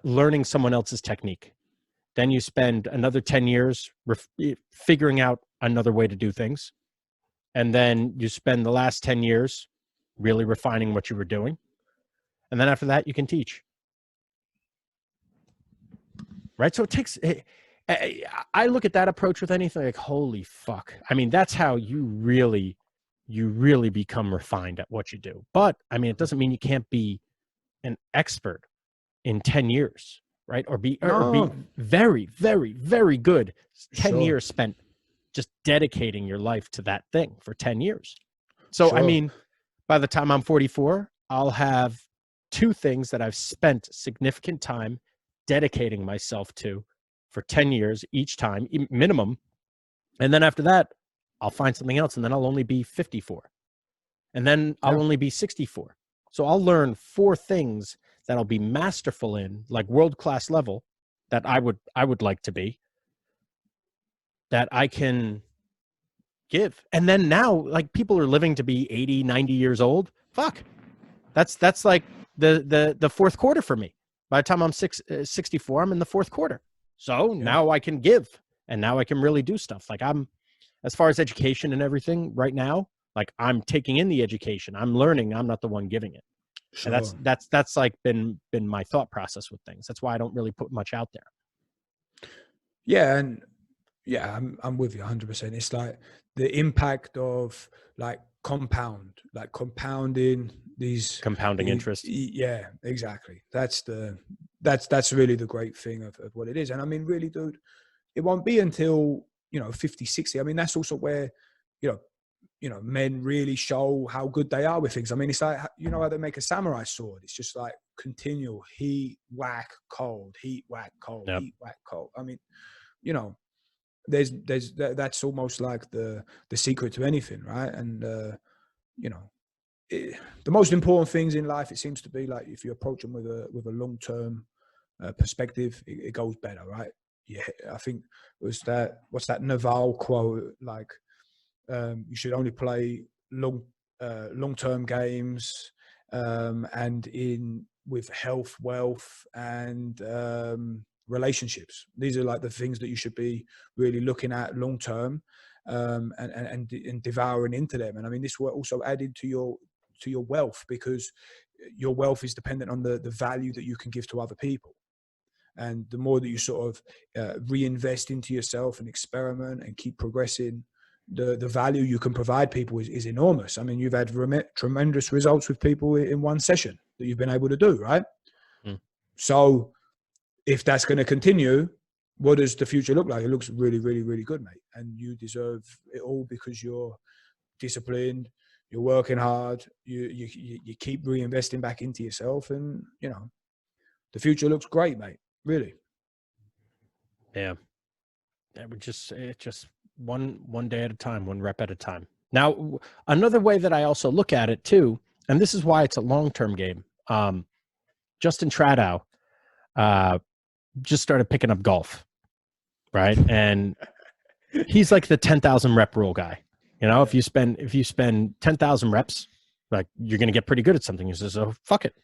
learning someone else's technique. Then you spend another 10 years figuring out another way to do things. And then you spend the last 10 years really refining what you were doing. And then after that, you can teach. Right? So it takes... I look at that approach with anything like, holy fuck. I mean, that's how you really become refined at what you do. But I mean, it doesn't mean you can't be an expert in 10 years, right? Or be very, very, very good. 10 years spent just dedicating your life to that thing for 10 years. So, I mean, by the time I'm 44, I'll have 2 things that I've spent significant time dedicating myself to for 10 years each time, minimum. And then after that, I'll find something else, and then I'll only be 54. And then I'll only be 64. So I'll learn 4 things that I'll be masterful in, like world-class level, that I would like to be, that I can give. And then now, like, people are living to be 80, 90 years old. Fuck. That's like the fourth quarter for me. By the time I'm 64, I'm in the fourth quarter. So now I can give, and now I can really do stuff. Like, as far as education and everything right now, like, I'm taking in the education. I'm learning. I'm not the one giving it. Sure. And that's like been my thought process with things. That's why I don't really put much out there. Yeah. And I'm with you 100%. It's like the impact of like compounding interest. Yeah, exactly. That's really the great thing of what it is. And I mean, really, dude, it won't be until, 50, 60. I mean, that's also where, men really show how good they are with things. I mean, it's like, how they make a samurai sword. It's just like continual heat, whack, cold, heat, whack, cold, heat, whack, cold. I mean, that's almost like the secret to anything, right? And the most important things in life, it seems to be, like, if you approach them with a long-term perspective, it goes better, right? Yeah, I think what's that Naval quote, like, you should only play long-term games, and with health, wealth, and relationships. These are like the things that you should be really looking at long term, and devouring into them. And I mean, this will also added to your wealth, because your wealth is dependent on the value that you can give to other people. And the more that you sort of reinvest into yourself and experiment and keep progressing, the value you can provide people is enormous. I mean, you've had tremendous results with people in one session that you've been able to do, right? So if that's going to continue, what does the future look like? It looks really, really, really good, mate. And you deserve it all, because you're disciplined, you're working hard, you keep reinvesting back into yourself, and you know, the future looks great, mate. Really. Yeah. It's just one day at a time, one rep at a time. Now, another way that I also look at it too, and this is why it's a long-term game. Justin Tradow just started picking up golf, right? And he's like the 10,000 rep rule guy. You know, if you spend 10,000 reps, like you're going to get pretty good at something. He says, "Oh, fuck it.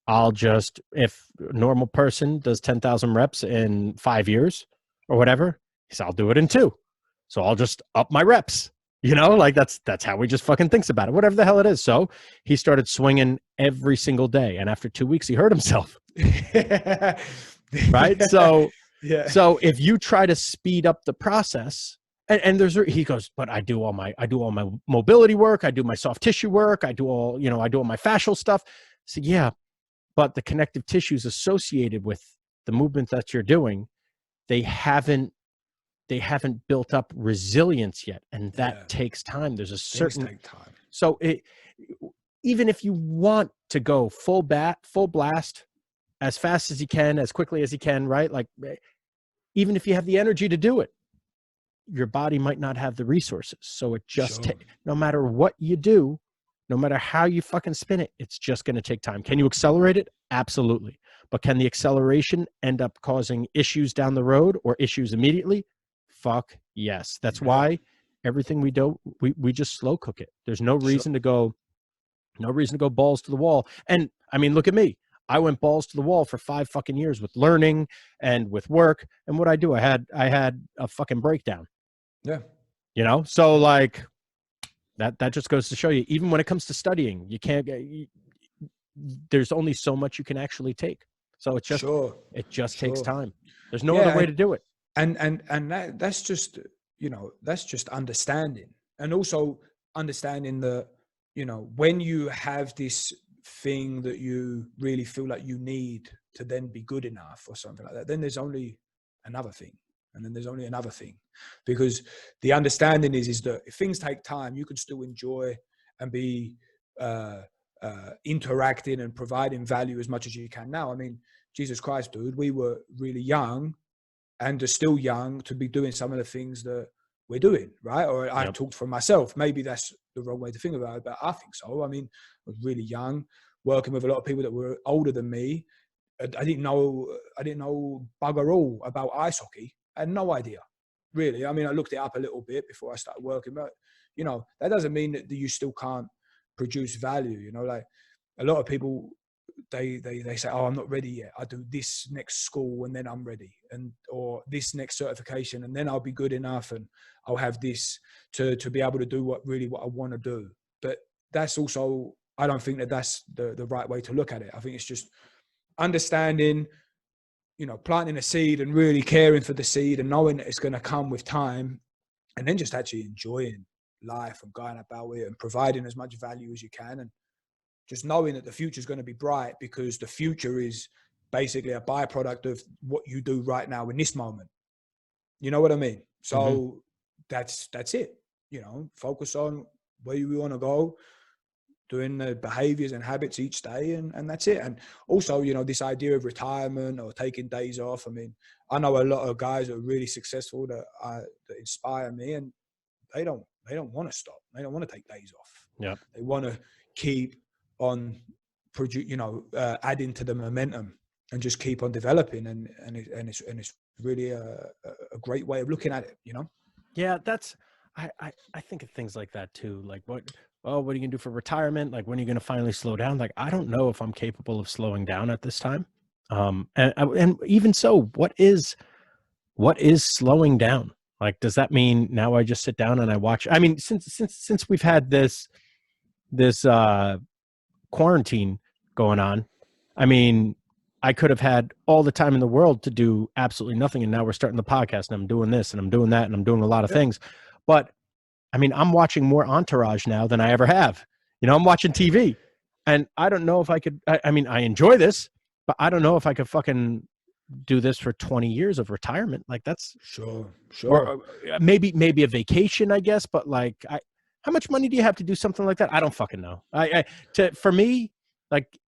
If a normal person does 10,000 reps in 5 years or whatever, he says, I'll do it in 2. So I'll just up my reps." You know, like that's how he just fucking thinks about it, whatever the hell it is. So he started swinging every single day. And after 2 weeks, he hurt himself. Right. So, so if you try to speed up the process, and he goes, but I do all my mobility work. I do my soft tissue work. I do all my fascial stuff. So yeah, but the connective tissues associated with the movements that you're doing, they haven't built up resilience yet, and that takes time. There's a certain take time. So even if you want to go full blast as fast as you can, as quickly as you can, right? Like even if you have the energy to do it, your body might not have the resources. So it just no matter what you do, no matter how you fucking spin it, it's just going to take time. Can you accelerate it? Absolutely. But can the acceleration end up causing issues down the road or issues immediately? Fuck yes. That's why everything we do, we just slow cook it. There's no reason to go balls to the wall. And I mean, look at me. I went balls to the wall for 5 fucking years with learning and with work. And what I do, I had a fucking breakdown. Yeah. You know, so like that just goes to show you, even when it comes to studying, you can't there's only so much you can actually take. So it's just, it just takes time. There's no other way to do it. And that's just, that's just understanding. And also understanding that, when you have this thing that you really feel like you need to then be good enough or something like that, then there's only another thing. And then there's only another thing, because the understanding is that if things take time, you can still enjoy and be interacting and providing value as much as you can now. I mean, Jesus Christ, dude, we were really young and are still young to be doing some of the things that we're doing, right? Or I talked for myself. Maybe that's the wrong way to think about it, but I think so. I mean, I was really young, working with a lot of people that were older than me. I didn't know bugger all about ice hockey. I had no idea, really. I mean, I looked it up a little bit before I started working, but that doesn't mean that you still can't produce value. Like a lot of people, they say, "Oh, I'm not ready yet. I do this next school and then I'm ready, or this next certification and then I'll be good enough and I'll have this to be able to do what I want to do." But that's also, I don't think that's the right way to look at it. I think it's just understanding, planting a seed and really caring for the seed and knowing that it's going to come with time, and then just actually enjoying life and going about it and providing as much value as you can, and just knowing that the future is going to be bright, because the future is basically a byproduct of what you do right now in this moment. You know what I mean? So that's it. Focus on where you want to go, doing the behaviors and habits each day, and that's it. And also, this idea of retirement or taking days off. I mean, I know a lot of guys that are really successful that inspire me, and they don't want to stop. They don't want to take days off. Yeah. They want to keep on adding to the momentum and just keep on developing. And it's really a great way of looking at it, Yeah, that's, I think of things like that too. Like what are you gonna do for retirement? Like when are you gonna finally slow down? Like, I don't know if I'm capable of slowing down at this time. And even so, what is slowing down? Like, does that mean now I just sit down and I watch? I mean, since we've had this quarantine going on, I mean, I could have had all the time in the world to do absolutely nothing. And now we're starting the podcast and I'm doing this and I'm doing that and I'm doing a lot of things. But I mean, I'm watching more Entourage now than I ever have. I'm watching TV, and I don't know if I could, I mean, I enjoy this, but I don't know if I could fucking do this for 20 years of retirement. Like that's sure. Or maybe a vacation, I guess. But like, How much money do you have to do something like that? I don't fucking know. For me, like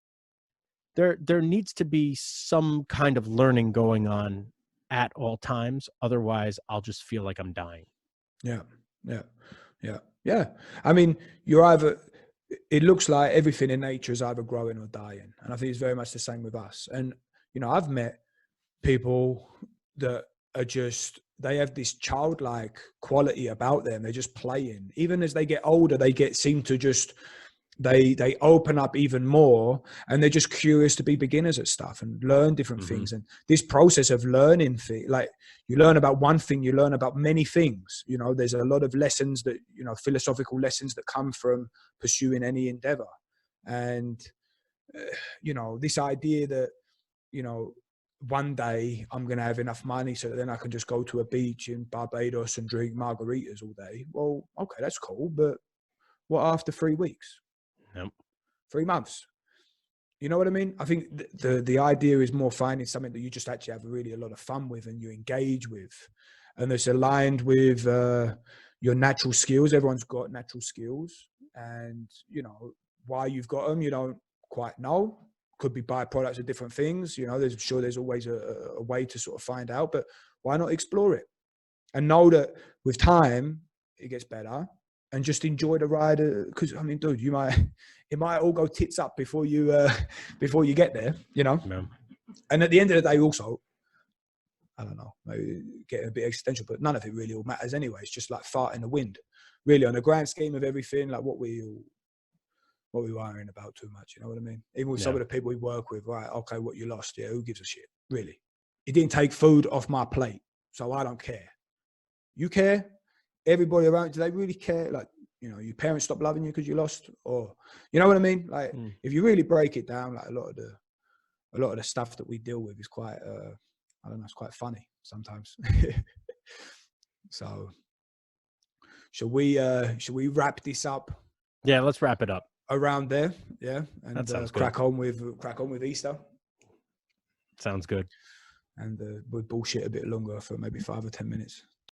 there needs to be some kind of learning going on at all times. Otherwise, I'll just feel like I'm dying. Yeah, yeah, yeah, yeah. I mean, you're either. It looks like everything in nature is either growing or dying, and I think it's very much the same with us. And I've met people that are just, they have this childlike quality about them. They're just playing. Even as they get older, seem to just, they open up even more, and they're just curious to be beginners at stuff and learn different Mm-hmm. things. And this process of learning, like, you learn about one thing, you learn about many things. There's a lot of lessons that, philosophical lessons that come from pursuing any endeavor. And this idea that, one day I'm going to have enough money so that then I can just go to a beach in Barbados and drink margaritas all day. Well, okay, that's cool. But what after 3 weeks, Yep. 3 months? You know what I mean? I think the idea is more finding something that you just actually have really a lot of fun with and you engage with, and that's aligned with your natural skills. Everyone's got natural skills, and why you've got them, you don't quite know. Could be byproducts of different things. There's always a way to sort of find out, but why not explore it and know that with time it gets better, and just enjoy the ride. Because I mean, dude, it might all go tits up before you get there, Yeah. And at the end of the day, also, I don't know, maybe getting a bit existential, but none of it really all matters anyway. It's just like fart in the wind, really, on the grand scheme of everything. Like what we worrying about too much, you know what I mean? Even with some of the people we work with, right? Okay, what you lost, yeah, who gives a shit, really? It didn't take food off my plate, so I don't care. You care? Everybody around, do they really care? Like, your parents stop loving you because you lost, or you know what I mean? Like, if you really break it down, like a lot of the stuff that we deal with is quite, I don't know, it's quite funny sometimes. So, should we wrap this up? Yeah, let's wrap it up around there, yeah, and that sounds crack on with Easter. Sounds good. And we'll bullshit a bit longer for maybe 5 or 10 minutes.